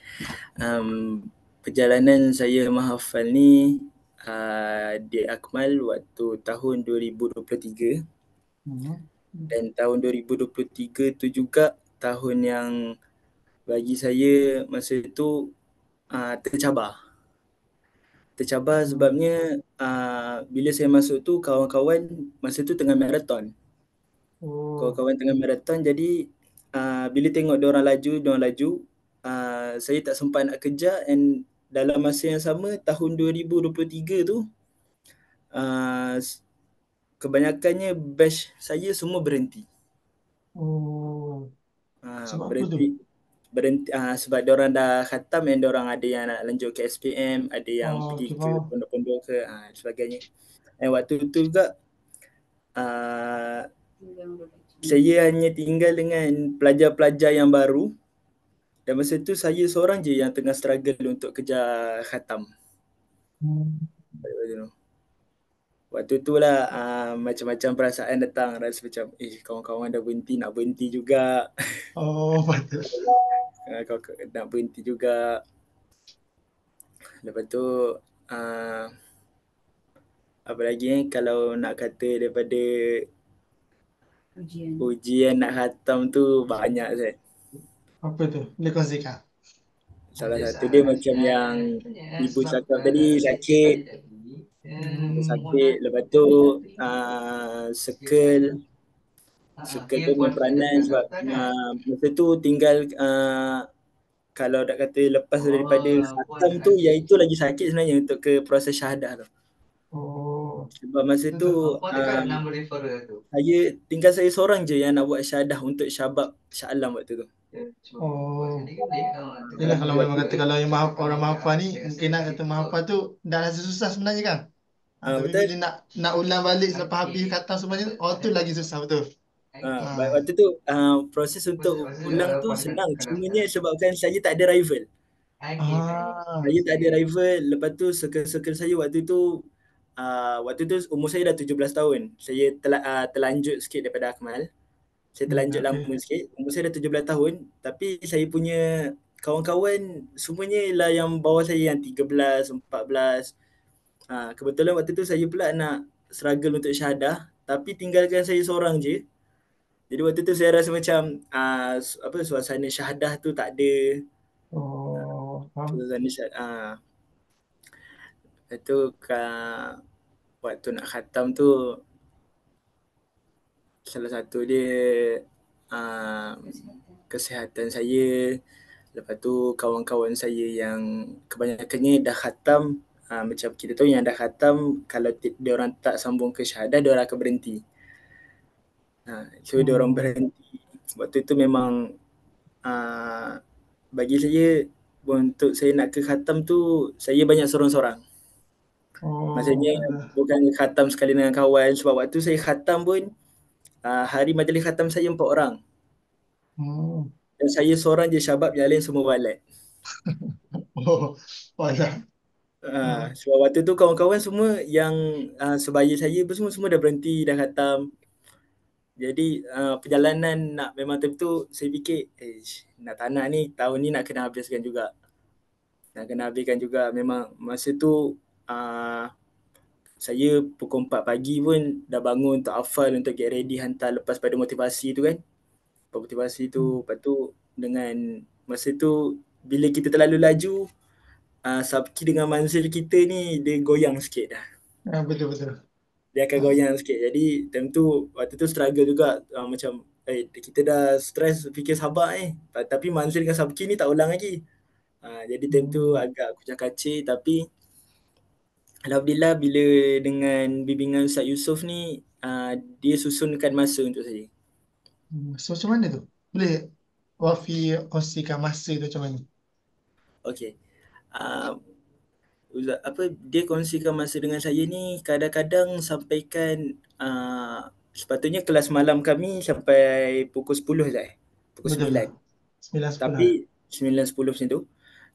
Perjalanan saya menghafal ni di Akmal waktu tahun 2023. Dan tahun 2023 tu juga tahun yang bagi saya masa itu tercabar sebabnya bila saya masuk tu kawan-kawan masa tu tengah maraton. Kawan-kawan tengah maraton, jadi bila tengok diorang laju, saya tak sempat nak kejar, and dalam masa yang sama tahun 2023 tu kebanyakannya batch saya semua berhenti.
Sebab apa tu?
Berhenti sebab diorang dah khatam dan diorang ada yang nak lanjut ke SPM, ada yang pergi ke pondok-pondok ke sebagainya. Dan waktu tu juga saya hanya tinggal dengan pelajar-pelajar yang baru, dan masa tu saya seorang je yang tengah struggle untuk kejar khatam. Waktu tu lah macam-macam perasaan datang, rasa macam kawan-kawan dah berhenti, nak berhenti juga.
Betul.
Nak berhenti juga. Lepas tu apa lagi kalau nak kata daripada ujian nak khatam tu banyak Zat.
Apa tu? Boleh kongsikan?
Salah satu dia macam yang ibu cakap tadi, sakit. Sakit, lepas tu circle tu dengan peranan sebab masa tu tinggal kalau nak kata lepas daripada khatam tu, yang itu lagi sakit sebenarnya untuk ke proses syahadah tu.
Oh.
Sebab masa tu saya tinggal saya seorang je yang nak buat syahadah untuk Syabab Shah Alam waktu tu.
Oh. Yelah, kalau memang kata kalau yang orang mahafal ni, mungkin nak kata mahafal tu dah rasa susah sebenarnya kan. Tapi
Betul.
bila nak ulang balik selepas habis khatam semuanya, tu lagi susah, betul.
Waktu tu proses untuk ulang tu senang, cumanya sebabkan saya tak ada rival. Saya tak ada rival, lepas tu circle saya waktu tu umur saya dah 17 tahun. Saya terlanjut sikit daripada Akmal. Saya terlanjut lama sikit. Umur saya dah 17 tahun, tapi saya punya kawan-kawan semuanya lah yang bawah saya, yang 13, 14. Kebetulan waktu tu saya pula nak struggle untuk syahadah, tapi tinggalkan saya seorang je. Jadi waktu tu saya rasa macam suasana syahadah tu tak ada. Suasana syahadah. Lepas tu waktu nak khatam tu, salah satu dia kesihatan saya. Lepas tu kawan-kawan saya yang kebanyakannya dah khatam, macam kita tahu yang dah khatam, kalau dia orang tak sambung ke syahadah, dia orang akan berhenti. So dia orang berhenti. Waktu tu memang bagi saya, untuk saya nak ke khatam tu, saya banyak sorang-sorang. Maksudnya bukan khatam sekali dengan kawan, sebab waktu saya khatam pun hari majlis khatam saya 4 orang. Dan saya seorang je Syabab, yang lain semua balat. Sebab waktu tu kawan-kawan semua yang sebaya saya semua dah berhenti, dah khatam. Jadi perjalanan nak memang time tu saya fikir tak nak ni, tahun ni nak kena habiskan juga. Memang masa tu saya pukul 4 pagi pun dah bangun untuk hafal, untuk get ready hantar lepas pada motivasi tu kan. Lepas tu dengan masa tu bila kita terlalu laju, Sabki dengan manzil kita ni dia goyang sikit dah.
Betul.
Dia akan goyang sikit. Jadi time tu, waktu tu struggle juga, macam kita dah stress fikir sabar tapi manzil dengan Sabki ni tak ulang lagi. Jadi time tu agak kucak-kacir, tapi alhamdulillah bila dengan bimbingan Ustaz Yusof ni, dia susunkan masa untuk saya.
So macam mana tu? Boleh Wafi kongsikan masa tu macam mana?
Okey. Dia kongsikan masa dengan saya ni, kadang-kadang sampaikan sepatutnya kelas malam kami sampai pukul 10 je. Pukul 9.
9.10.
Tapi 9.10 macam tu.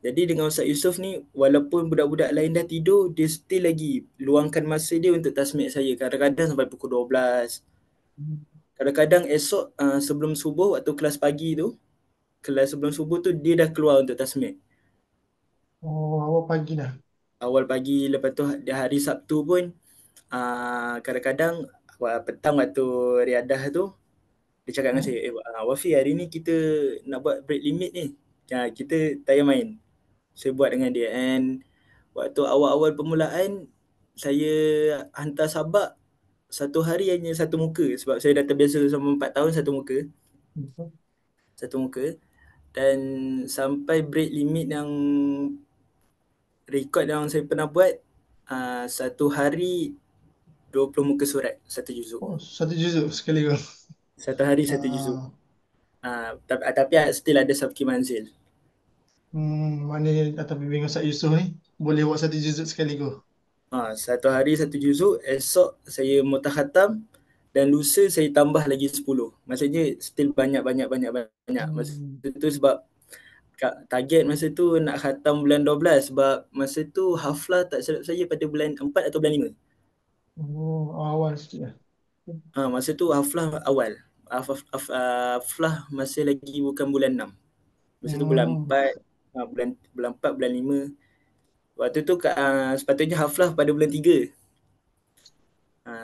Jadi dengan Ustaz Yusof ni, walaupun budak-budak lain dah tidur, dia still lagi luangkan masa dia untuk tasmid saya. Kadang-kadang sampai pukul 12. Kadang-kadang esok sebelum subuh, waktu kelas pagi tu, kelas sebelum subuh tu dia dah keluar untuk tasmid.
Awal pagi dah.
Awal pagi. Lepas tu hari Sabtu pun kadang-kadang petang waktu riadah tu, dia cakap dengan saya, Wafi, hari ni kita nak buat break limit ni, kita tak payah main. Saya buat dengan dia. And waktu awal-awal permulaan, saya hantar sabak satu hari hanya satu muka, sebab saya dah terbiasa selama 4 tahun satu muka. Dan sampai break limit yang rekod yang saya pernah buat, satu hari 20 muka surat, satu juzuk.
Satu juzuk sekali tu.
Satu hari satu juzuk. Tapi still ada Sabki Manzil.
Maknanya atas bimbingan Ustaz Yusof ni boleh buat satu juzuk sekaligus.
Satu hari satu juzuk, esok saya mutakhatam, dan lusa saya tambah lagi 10. Maksudnya still banyak. Masa tu sebab target masa tu nak khatam bulan 12, sebab masa tu haflah tak silap saya pada bulan 4 atau bulan 5.
Awal sikit lah.
Masa tu haflah awal. Haflah masih lagi bukan bulan 6. Masa tu bulan 4, bulan 4, bulan 5. Waktu tu sepatutnya haflah pada bulan 3.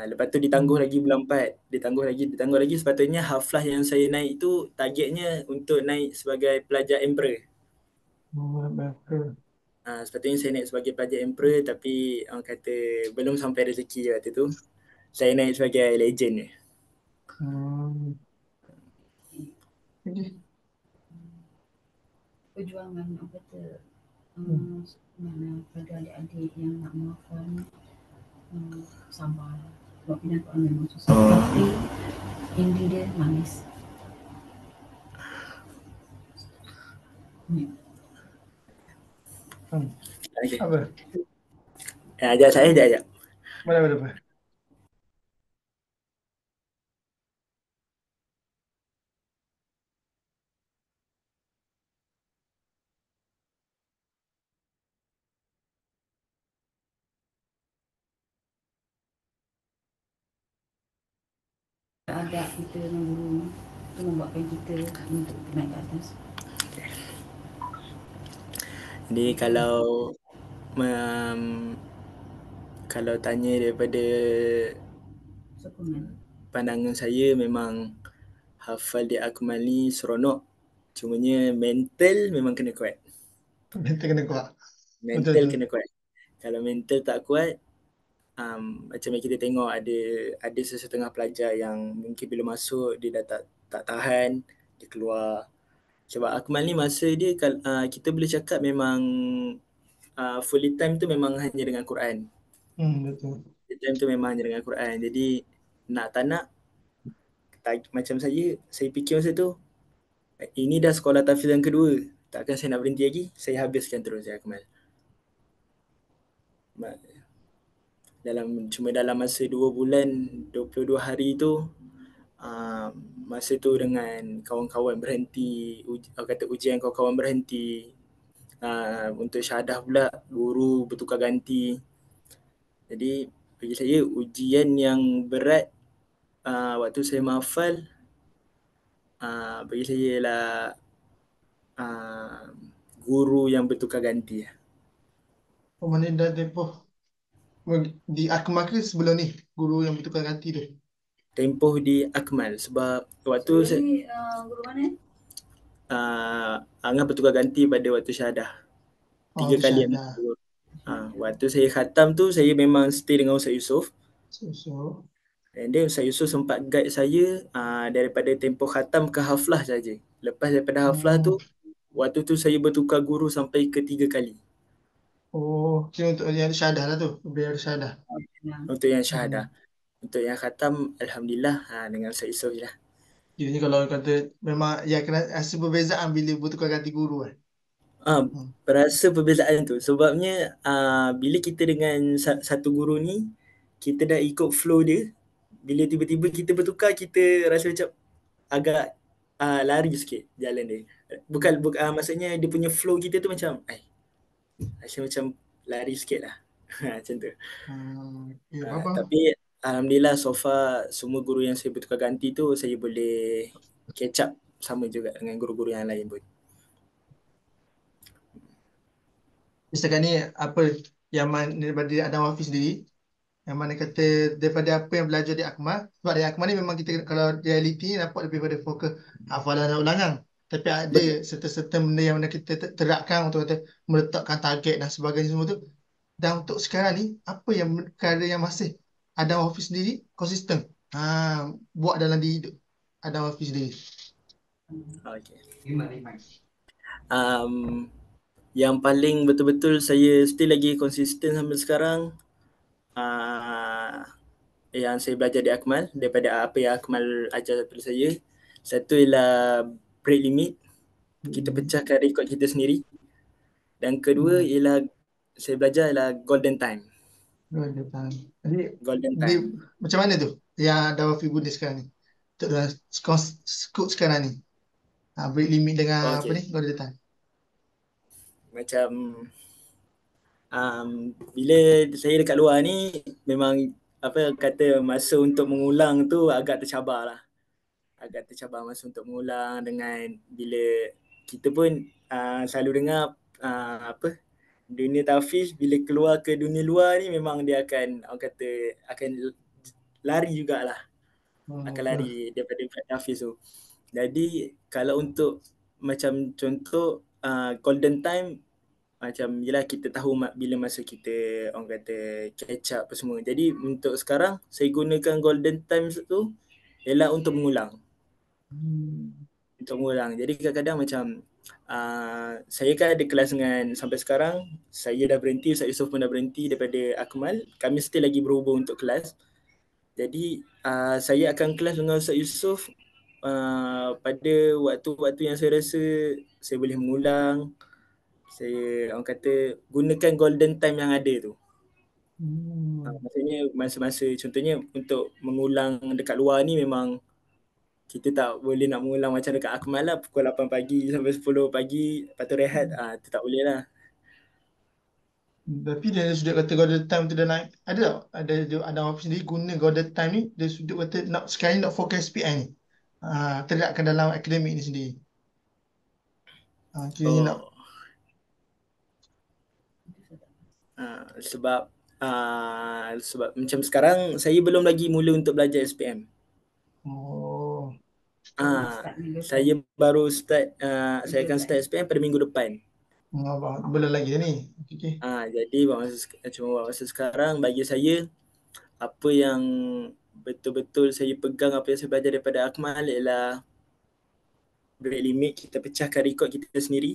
Lepas tu ditangguh lagi bulan 4. Ditangguh lagi. Sepatutnya haflah yang saya naik tu targetnya untuk naik sebagai pelajar emperor.
Betul.
Sepatutnya saya naik sebagai pelajar emperor tapi orang kata belum sampai rezeki waktu tu. Saya naik sebagai legend je.
Hmm. Okay.
Perjuangan orang kata
Hmm.
mana pada adik-adik yang nak menghafal sabar. Sebab pindah Quran memang susah. Tapi Hindi dia manis.
Okay.
Apa?
Ajak saya ajak.
Mana?
Adab kita dengan guru itu membuatkan kita untuk naik ke atas.
Jadi kalau tanya daripada
Sokongan.
pandangan saya memang hafal di Akmal ni seronok. Cumanya mental memang kena kuat.
Mental kena kuat.
Mental
Betul.
kena kuat. Kalau mental tak kuat, macam yang kita tengok ada sesetengah pelajar yang mungkin bila masuk dia dah tak tahan, dia keluar. Sebab Akmal ni masa dia kita boleh cakap memang fully time tu memang hanya dengan Quran.
Betul.
Fully time tu memang hanya dengan Quran. Jadi nak tak nak macam saya fikir masa tu ini dah sekolah tahfiz yang kedua. Takkan saya nak berhenti lagi. Saya habiskan terus ya Akmal. Dalam masa 2 bulan 22 hari tu masa tu dengan kawan-kawan berhenti, ujian kawan-kawan berhenti, untuk syahadah pula guru bertukar ganti. Jadi bagi saya ujian yang berat waktu saya menghafal bagi saya ialah guru yang bertukar ganti.
Mana dah tempoh di Akmal ke sebelum ni guru yang bertukar ganti tu?
Tempoh di Akmal sebab waktu
So, ni guru mana?
Angah bertukar ganti pada waktu syahadah. 3
tu
kali
syahadah.
waktu saya khatam tu saya memang stay dengan Ustaz Yusof.
So.
And then Ustaz Yusof sempat guide saya daripada tempoh khatam ke haflah saja. Lepas daripada haflah tu waktu tu saya bertukar guru sampai ke 3 kali.
Kira untuk yang syahadah lah tu, biar syahadah.
Untuk yang syahadah. Untuk yang khatam alhamdulillah dengan Ustaz Yusof je lah.
Jadi kalau kata memang ya kena rasa perbezaan bila bertukar ganti guru kan.
Berasa perbezaan tu sebabnya bila kita dengan satu guru ni kita dah ikut flow dia, bila tiba-tiba kita bertukar kita rasa macam agak lari sikit jalan dia. Bukan maksudnya dia punya flow kita tu macam rasa macam lari sikit lah. Macam tu. Tapi alhamdulillah so far semua guru yang saya bertukar ganti tu saya boleh catch up sama juga dengan guru-guru yang lain pun.
Setakat ni apa yang daripada Adam Hafiz sendiri, yang mana kata daripada apa yang belajar di Akmal, sebab di Akmal ni memang kita kalau realiti nampak lebih pada fokus hafalan dan ulangan, tapi ada serta-serta benda yang mana kita terapkan untuk kata meletakkan target dan sebagainya semua tu. Dan untuk sekarang ni apa yang perkara yang masih Adam Hafiz sendiri konsisten buat dalam diri Adam Hafiz sendiri?
Okay. Yang paling betul-betul saya still lagi konsisten sampai sekarang yang saya belajar di Akmal daripada apa yang Akmal ajar kepada saya. Satu ialah break limit, kita pecahkan rekod kita sendiri. Dan kedua ialah saya belajar ialah golden time.
Golden time. Macam mana tu yang Adam Hafiz guna sekarang ni untuk dalam skop sekarang ni, break limit dengan apa ni golden time?
Macam bila saya dekat luar ni memang apa kata masa untuk mengulang tu agak tercabar lah. Agak tercabar masa untuk mengulang dengan bila kita pun selalu dengar apa dunia tahfiz bila keluar ke dunia luar ni memang dia akan orang kata akan lari jugalah. Akan lari daripada tahfiz tu. Jadi kalau untuk macam contoh golden time macam yelah kita tahu bila masa kita orang kata catch up apa semua. Jadi untuk sekarang saya gunakan golden times tu ialah untuk mengulang. Untuk mengulang. Jadi kadang-kadang macam saya kan ada kelas dengan sampai sekarang saya dah berhenti, Ustaz Yusof pun dah berhenti daripada Akmal. Kami still lagi berhubung untuk kelas. Jadi saya akan kelas dengan Ustaz Yusof pada waktu-waktu yang saya rasa saya boleh mengulang. Saya orang kata gunakan golden time yang ada tu. Maksudnya masa-masa contohnya untuk mengulang dekat luar ni memang kita tak boleh nak mengulang macam dekat Akmal lah pukul 8 pagi sampai 10 pagi lepas tu rehat. Tu tak boleh lah.
Tapi dia sudut kata golden time tu dah naik. Ada tak? Ada apa sendiri guna golden time ni, dia sudut kata sekarang ni nak fokus SPM ni. Terlihatkan dalam akademik ni sendiri. Kiranya nak
Sebab macam sekarang saya belum lagi mula untuk belajar SPM. Saya baru start, saya akan start SPM pada minggu depan.
Boleh lagi ni. Okay.
Jadi buat masa sekarang bagi saya apa yang betul-betul saya pegang, apa yang saya belajar daripada Akmal ialah break limit, kita pecahkan rekod kita sendiri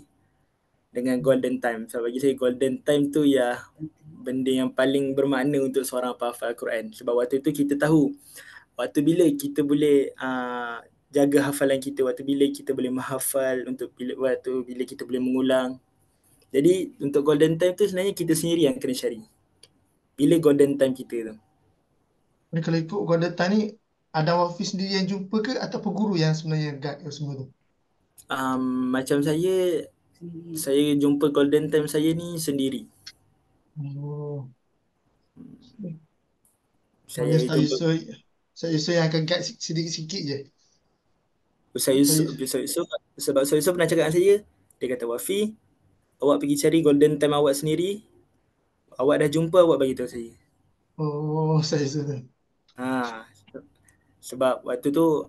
dengan golden time. So bagi saya golden time tu ya benda yang paling bermakna untuk seorang penghafal Al-Quran. Sebab waktu tu kita tahu waktu bila kita boleh jaga hafalan kita, waktu bila kita boleh menghafal, waktu bila kita boleh mengulang. Jadi untuk golden time tu sebenarnya kita sendiri yang kena cari. Bila golden time kita tu.
Ni kalau ikut golden time ni, ada Wafi sendiri yang jumpa ke ataupun guru yang sebenarnya guide semua tu?
Macam saya jumpa golden time saya ni sendiri. Saya jumpa
Saya yang akan guide sedikit-sikit je.
Ustaz Yusof, sebab Ustaz Yusof pernah cakap dengan saya, dia kata, Wafi, awak pergi cari golden time awak sendiri, awak dah jumpa, awak bagi tahu saya.
Saya sudah.
Sebab waktu tu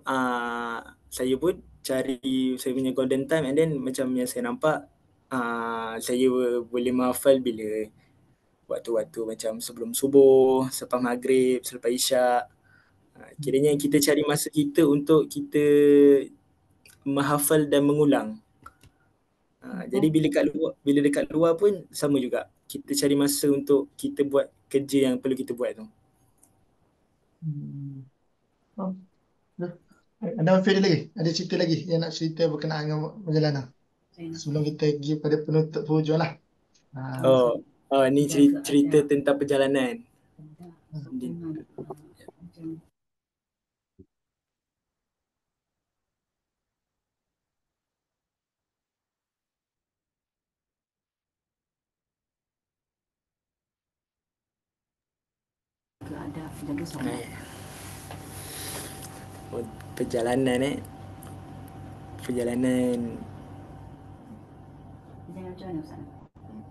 saya pun cari saya punya golden time, and then macam yang saya nampak saya boleh menghafal bila waktu-waktu macam sebelum subuh, selepas maghrib, selepas isyak. Kiranya kita cari masa kita untuk kita menghafal dan mengulang. Jadi bila dekat luar pun sama juga. Kita cari masa untuk kita buat kerja yang perlu kita buat tu.
Ada Wafi lagi? Ada cerita lagi yang nak cerita berkenaan dengan perjalanan? Sebelum kita pergi pada penutup hujung lah.
Ni cerita tentang perjalanan.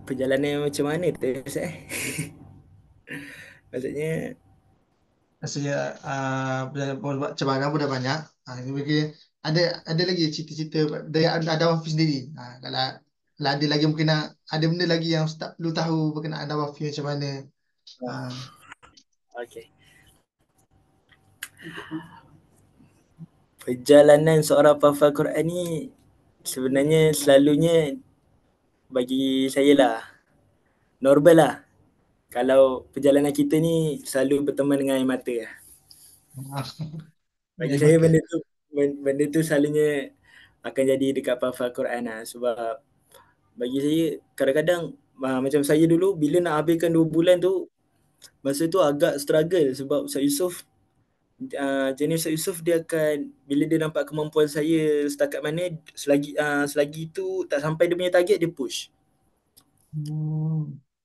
Perjalanan macam mana tu Ustaz? Maksudnya
cabaran pun dah banyak. Ada lagi cerita-cerita dari ada Wafi sendiri. Kalau ada lagi mungkin ada benda lagi yang Ustaz perlu tahu berkenaan ada Wafi macam mana.
Okay. Perjalanan seorang penghafal Quran ni sebenarnya selalunya bagi saya lah normal lah. Kalau perjalanan kita ni selalu berteman dengan air mata lah. Bagi saya benda tu selalunya akan jadi dekat penghafal Quran lah. Sebab bagi saya kadang-kadang macam saya dulu bila nak habiskan 2 bulan tu, masa tu agak struggle sebab Ustaz Yusof jenis Ustaz Yusof dia akan bila dia nampak kemampuan saya setakat mana, selagi tu tak sampai dia punya target dia push.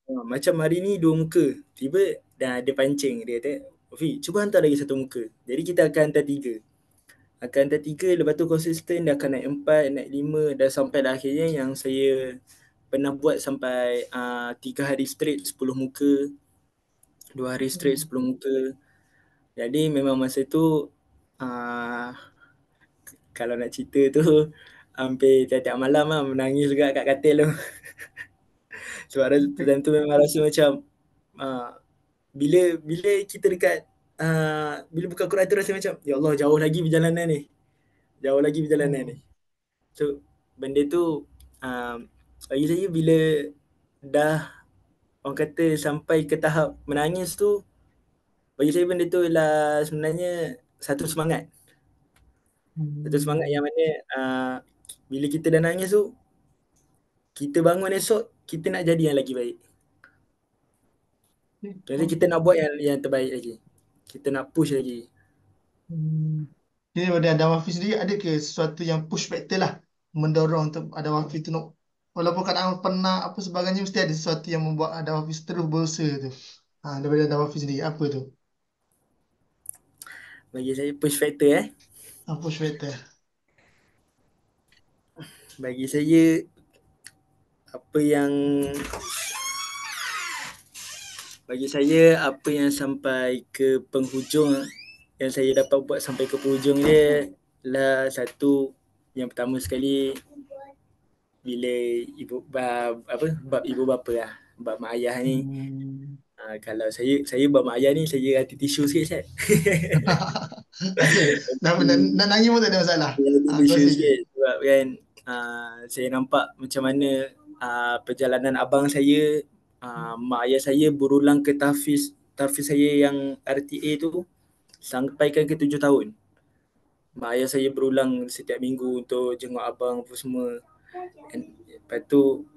Macam hari ni 2 muka, tiba dia pancing, dia kata, Wafi cuba hantar lagi 1 muka. Jadi kita akan hantar 3, lepas tu konsisten dia akan naik 4, naik 5 dan sampai dah akhirnya yang saya pernah buat sampai 3 hari straight 10 muka, 2 hari straight 10 muka. Jadi memang masa tu kalau nak cerita tu hampir tiap-tiap malam lah menangis juga kat katil tu. Sebab time tu memang rasa macam bila kita dekat bila buka Quran tu rasa macam ya Allah jauh lagi perjalanan ni. Jauh lagi perjalanan ni. So benda tu bagi saya bila dah orang kata sampai ke tahap menangis tu, bagi saya benda tu ialah sebenarnya satu semangat. Satu semangat yang mana bila kita dah nangis tu, kita bangun esok, kita nak jadi yang lagi baik. Jadi kita nak buat yang terbaik lagi. Kita nak push lagi.
Jadi pada Adam Hafiz sendiri ada ke sesuatu yang push factor lah mendorong untuk Adam Hafiz tu nak, walaupun kadang pernah apa sebagainya, mesti ada sesuatu yang membuat Adam Hafiz terus berusaha tu. Daripada Adam Hafiz sendiri apa tu?
Bagi saya push factor
Push factor.
Bagi saya apa yang sampai ke penghujung yang saya dapat buat sampai ke penghujung dia lah, satu yang pertama sekali bila bab ibu bapa lah, bab mak ayah ni. Kalau saya bab mak ayah ni saya hati tisu sikit Syed.
Nak nangis pun tak ada masalah.
Tisu sikit sebab kan saya nampak macam mana perjalanan abang saya, mak ayah saya berulang ke tahfiz saya yang RTA tu sampaikan ke 7 tahun. Mak ayah saya berulang setiap minggu untuk jenguk abang apa semua. Lepas tu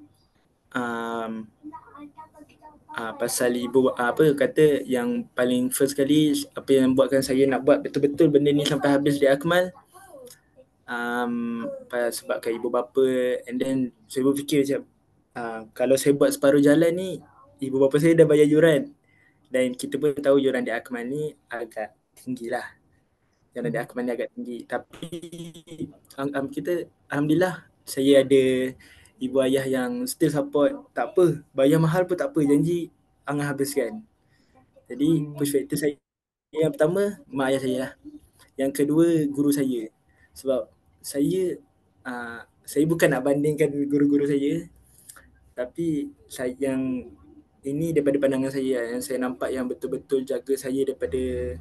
pasal ibu kata yang paling first kali apa yang buatkan saya nak buat betul-betul benda ni sampai habis di Akmal, sebabkan ibu bapa. And then saya berfikir macam kalau saya buat separuh jalan ni, ibu bapa saya dah bayar yuran, dan kita pun tahu yuran di Akmal ni agak tinggi lah. Yuran di Akmal ni agak tinggi. Tapi kita alhamdulillah saya ada ibu ayah yang still support. Tak apa, bayar mahal pun tak apa, janji Angah habiskan. Jadi push factor saya yang pertama mak ayah saya lah. Yang kedua guru saya. Sebab saya bukan nak bandingkan guru-guru saya, tapi yang ini daripada pandangan saya, yang saya nampak yang betul-betul jaga saya daripada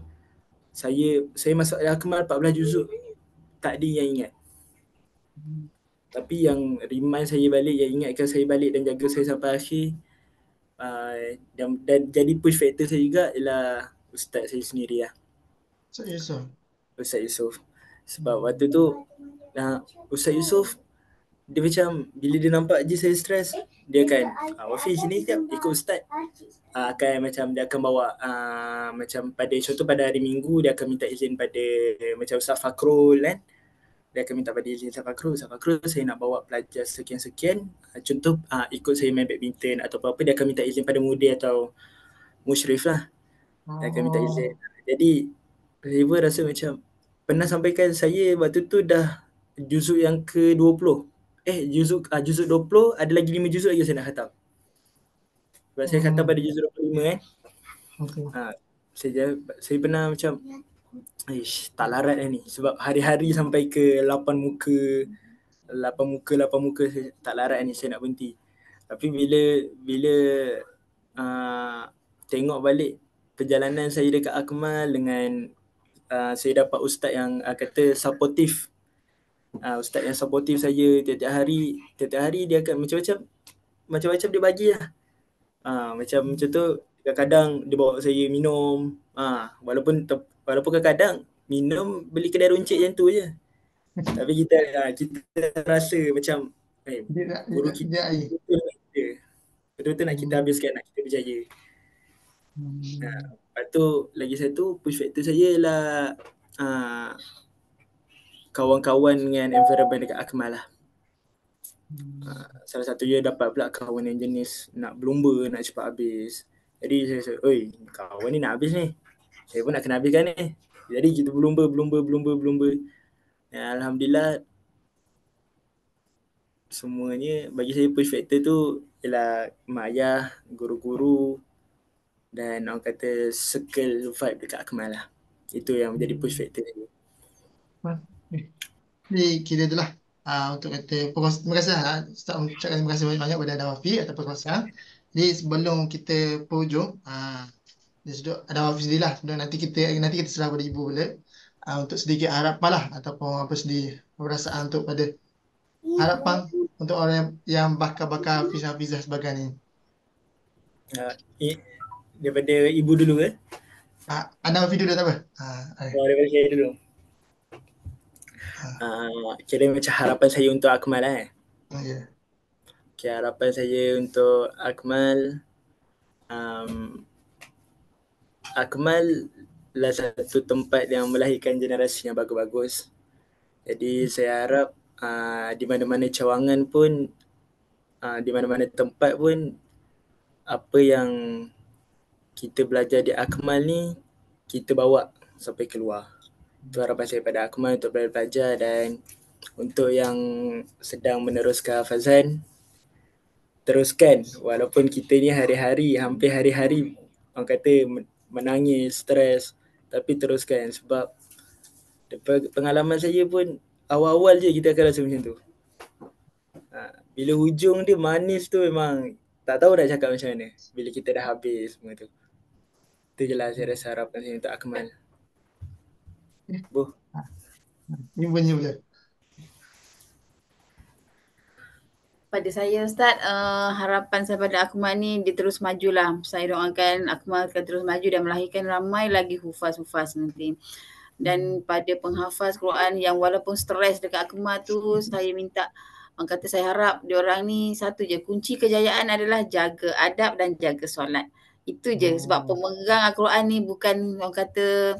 saya masuk Akmal 14 juzuk tak ada yang ingat. Tapi yang remind saya balik, yang ingatkan saya balik dan jaga saya sampai akhir, dan jadi push factor saya juga ialah ustaz saya sendiri lah. Ustaz Yusof. Sebab waktu tu Ustaz Yusof dia macam bila dia nampak je saya stres, dia akan Wafi sini sekejap ikut ustaz. Akan macam dia akan bawa macam contoh pada hari Minggu dia akan minta izin pada macam Ustaz Fakrul kan. Dia akan minta pada izin Ustaz Fakrul, saya nak bawa pelajar sekian-sekian, contoh ikut saya main badminton atau apa-apa, dia akan minta izin pada mudir atau musyrif lah. Dia akan minta izin. Jadi saya pun rasa macam pernah sampaikan saya waktu tu dah juzuk yang ke-20. Juzuk 20, ada lagi 5 juzuk lagi saya nak khatam. Sebab saya khatam pada juzuk 25 kan. Saya pernah macam tak larat ni. Sebab hari-hari sampai ke 8 muka saya tak larat ni, saya nak berhenti. Tapi bila tengok balik perjalanan saya dekat Akmal dengan saya dapat ustaz yang kata supportive. Ustaz yang supportive saya tiap-tiap hari dia akan macam-macam dia bagi lah. Macam tu kadang-kadang dia bawa saya minum. Walaupun kadang-kadang minum beli kedai runcit macam tu je. Tapi kita rasa macam guru kita betul-betul nak kita habiskan, nak kita berjaya. Lepas tu lagi satu push factor saya ialah kawan-kawan dengan environment dekat Akmal lah. Salah satunya dapat pula kawan yang jenis nak berlumba, nak cepat habis. Jadi saya rasa, kawan ni nak habis ni, saya pun nak kena habiskan ni. Jadi kita berlumba. Dan alhamdulillah semuanya bagi saya push factor tu ialah mak ayah, guru-guru dan orang kata circle vibe dekat Akmal lah. Itu yang menjadi push factor saya.
Ni kira tu lah untuk kata terima kasih lah, Ustaz ucapkan terima kasih banyak-banyak kepada Ada Wafi atas perkongsian. Jadi sebelum kita berhujung, dia sudah ada Wafi sendiri lah. Nanti kita serah pada ibu boleh untuk sedikit harapan lah ataupun apa sedih perasaan untuk pada harapan untuk orang yang bakal Hafiz sebagainya.
Daripada ibu dulu ke?
Ada Wafi dulu tak apa?
Daripada saya dulu. Kira macam harapan saya untuk Akmal
Ya.
Okay, harapan saya untuk Akmal, Akmal lah satu tempat yang melahirkan generasi yang bagus-bagus. Jadi saya harap di mana-mana cawangan pun, di mana-mana tempat pun, apa yang kita belajar di Akmal ni kita bawa sampai keluar. Itu harapan saya pada Akmal untuk belajar. Dan untuk yang sedang meneruskan hafazan, teruskan walaupun kita ni hampir hari-hari orang kata menangis, stres, tapi teruskan sebab pengalaman saya pun awal-awal je kita akan rasa macam tu. Bila hujung dia manis tu memang tak tahu nak cakap macam mana bila kita dah habis semua tu. Itu je lah saya rasa harapan saya untuk Akmal.
Ini bunyi boleh.
Pada saya Ustaz, harapan saya pada Akmal ni dia terus majulah. Saya doakan Akmal akan terus maju dan melahirkan ramai lagi hufaz-hufaz nanti. Dan pada penghafaz Quran yang walaupun stres dekat Akmal tu, saya minta, orang kata saya harap diorang ni satu je, kunci kejayaan adalah jaga adab dan jaga solat. Itu je, sebab pemegang Al-Quran ni bukan orang kata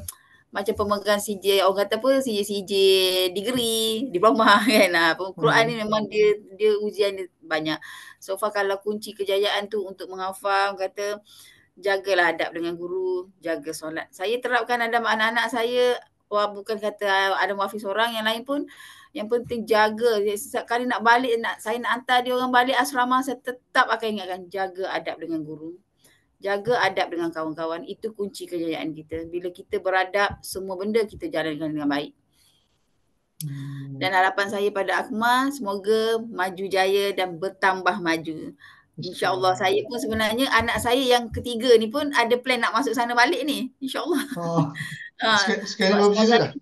macam pemegang CJ, orang kata apa, CJ degree, diploma kan. Quran ni memang dia ujian dia banyak. So far kalau kunci kejayaan tu untuk menghafal, orang kata jagalah adab dengan guru, jaga solat. Saya terapkan adab anak-anak saya, bukan kata ada Hafiz seorang, yang lain pun yang penting jaga. Setiap kali nak balik, saya nak hantar dia orang balik asrama, saya tetap akan ingatkan jaga adab dengan guru. Jaga adab dengan kawan-kawan, itu kunci kejayaan kita. Bila kita beradab, semua benda kita jalankan dengan baik. Dan harapan saya pada Akmal, semoga maju jaya dan bertambah maju. InsyaAllah. Saya pun sebenarnya anak saya yang ketiga ni pun ada plan nak masuk sana balik ni. InsyaAllah.
Sekarang berapa juzuk dah?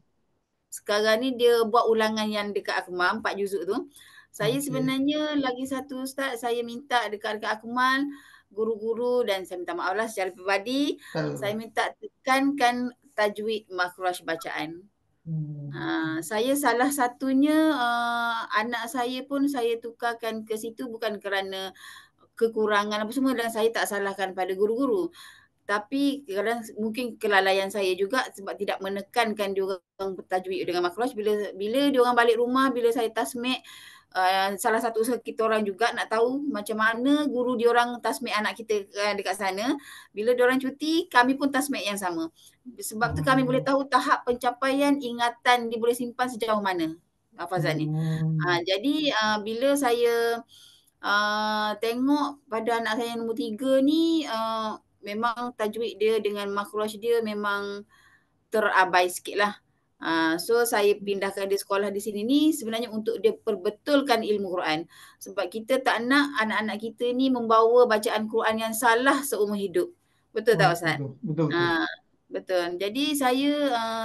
Sekarang ni dia buat ulangan yang dekat Akmal, 4 juzuk tu. Saya sebenarnya lagi satu Ustaz, saya minta dekat Akmal, guru-guru, dan saya minta maaf lah secara peribadi, saya minta tekankan tajwid makhraj bacaan. Saya salah satunya anak saya pun saya tukarkan ke situ bukan kerana kekurangan apa semua, dan saya tak salahkan pada guru-guru. Tapi kadang mungkin kelalaian saya juga sebab tidak menekankan diorang bertajwid dengan makhraj. Bila diorang balik rumah, bila saya tasmik, salah satu usaha kita orang juga nak tahu macam mana guru diorang tasmik anak kita dekat sana. Bila diorang cuti, kami pun tasmik yang sama. Sebab tu kami boleh tahu tahap pencapaian ingatan dia boleh simpan sejauh mana hafazan ni. Jadi bila saya tengok pada anak saya yang nombor 3 ni, memang tajwid dia dengan makhraj dia memang terabai sikit lah. So saya pindahkan dia sekolah di sini ni sebenarnya untuk dia perbetulkan ilmu Quran. Sebab kita tak nak anak-anak kita ni membawa bacaan Quran yang salah seumur hidup. Betul tak Ustaz?
Betul.
Betul. Jadi saya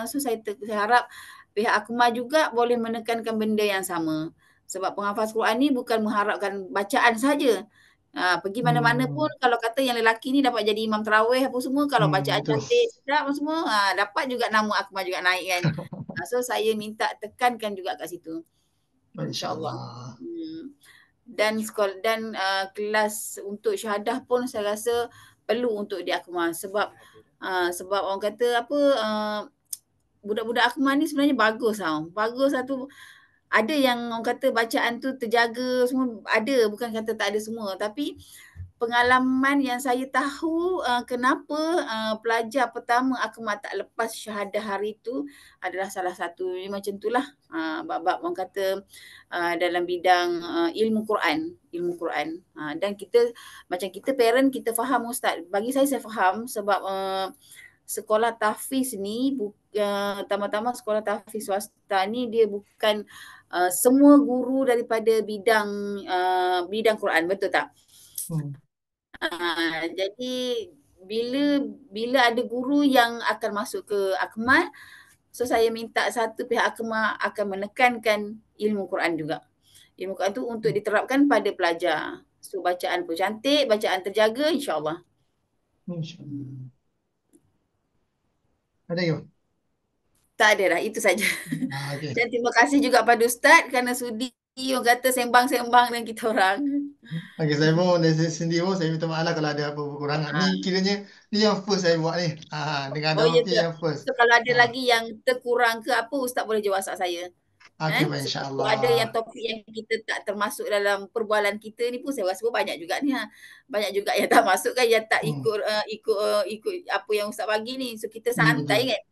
saya harap pihak Akmal juga boleh menekankan benda yang sama. Sebab penghafaz Quran ni bukan mengharapkan bacaan saja. Pergi mana-mana pun kalau kata yang lelaki ni dapat jadi imam tarawih apa semua, kalau bacaan cantik sedap semua, dapat juga nama Akmal juga naik kan. So saya minta tekankan juga kat situ. InsyaAllah. Dan kelas untuk syahadah pun saya rasa perlu untuk di Akmal sebab orang kata apa, budak-budak Akmal ni sebenarnya bagus tau. Bagus satu. Ada yang orang kata bacaan tu terjaga semua, ada, bukan kata tak ada semua, tapi pengalaman yang saya tahu kenapa pelajar pertama Akmal tak lepas syahadah hari tu adalah salah satu macam itulah, bab-bab orang kata dalam bidang ilmu Quran. Dan kita macam kita parent kita faham Ustaz. Bagi saya faham sebab sekolah tahfiz ni, pertama-tama sekolah tahfiz swasta ni dia bukan semua guru daripada bidang Quran, betul tak? Jadi bila ada guru yang akan masuk ke Akmal, so saya minta satu pihak Akmal akan menekankan ilmu Quran juga. Ilmu Quran tu untuk diterapkan pada pelajar. So bacaan pun cantik, bacaan terjaga, insya-Allah.
InsyaAllah. Ada ke?
Tak ada dah, itu saja.
Okay.
Dan terima kasih juga pada Ustaz kerana sudi orang kata sembang-sembang dengan kita orang.
Okay, saya pun dari sendiri pun saya minta maaf lah kalau ada apa-apa kekurangan. Ni kiranya ni yang first saya buat ni. Dengan ada
ya
Wafi
ke?
yang first.
So kalau ada lagi yang terkurang ke apa, Ustaz boleh je WhatsApp saya.
Okay, baik,
So, ada yang
insyaAllah.
topik yang kita tak termasuk dalam perbualan kita ni pun saya rasa pun banyak juga ni. Banyak juga yang tak masuk kan, yang tak ikut apa yang Ustaz bagi ni. So kita
Ya,
santai
betul.
kan.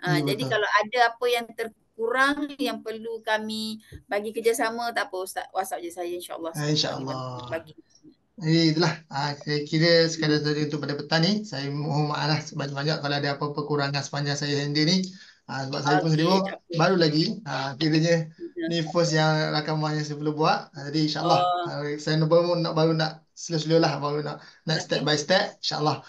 Ya,
Jadi
betul.
kalau ada apa yang terkurang yang perlu kami bagi kerjasama, tak apa Ustaz, WhatsApp je saya, insya-Allah saya
InsyaAllah.
bagi.
Itulah. Saya kira sekadar tadi untuk pada petang ni. Saya mohon maaf lah sebanyak-banyak kalau ada apa-apa kekurangan sepanjang saya handle ni. Sebab saya pun sendiri pun
tak apa.
baru lagi. Kiranya ni first yang rakaman yang saya perlu buat. Jadi insyaAllah saya baru nak slow-slow lah. Baru nak step by step. InsyaAllah.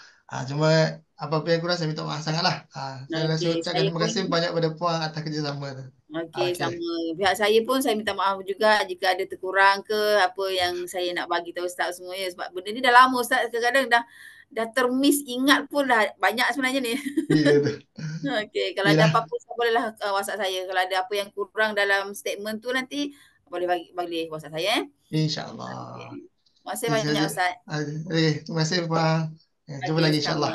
Cuma apa-apa yang kurang saya minta maaf sangat lah. Saya rasa ucapkan terima kasih banyak pada Puan atas kerjasama tu.
Okey, sama. Pihak saya pun saya minta maaf juga jika ada terkurang ke apa yang saya nak bagi tahu Ustaz semuanya, sebab benda ni dah lama Ustaz, kadang-kadang dah termiss ingat pun dah banyak sebenarnya ni.
Ya, betul.
Okey, kalau ada apa-apa bolehlah WhatsApp saya. Kalau ada apa yang kurang dalam statement tu nanti boleh bagi WhatsApp saya.
InsyaAllah.
Terima kasih banyak Ustaz.
Terima kasih Puan. Jumpa lagi insyaAllah.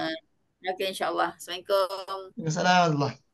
Okey, insyaAllah. Assalamualaikum.
Waalaikumsalam.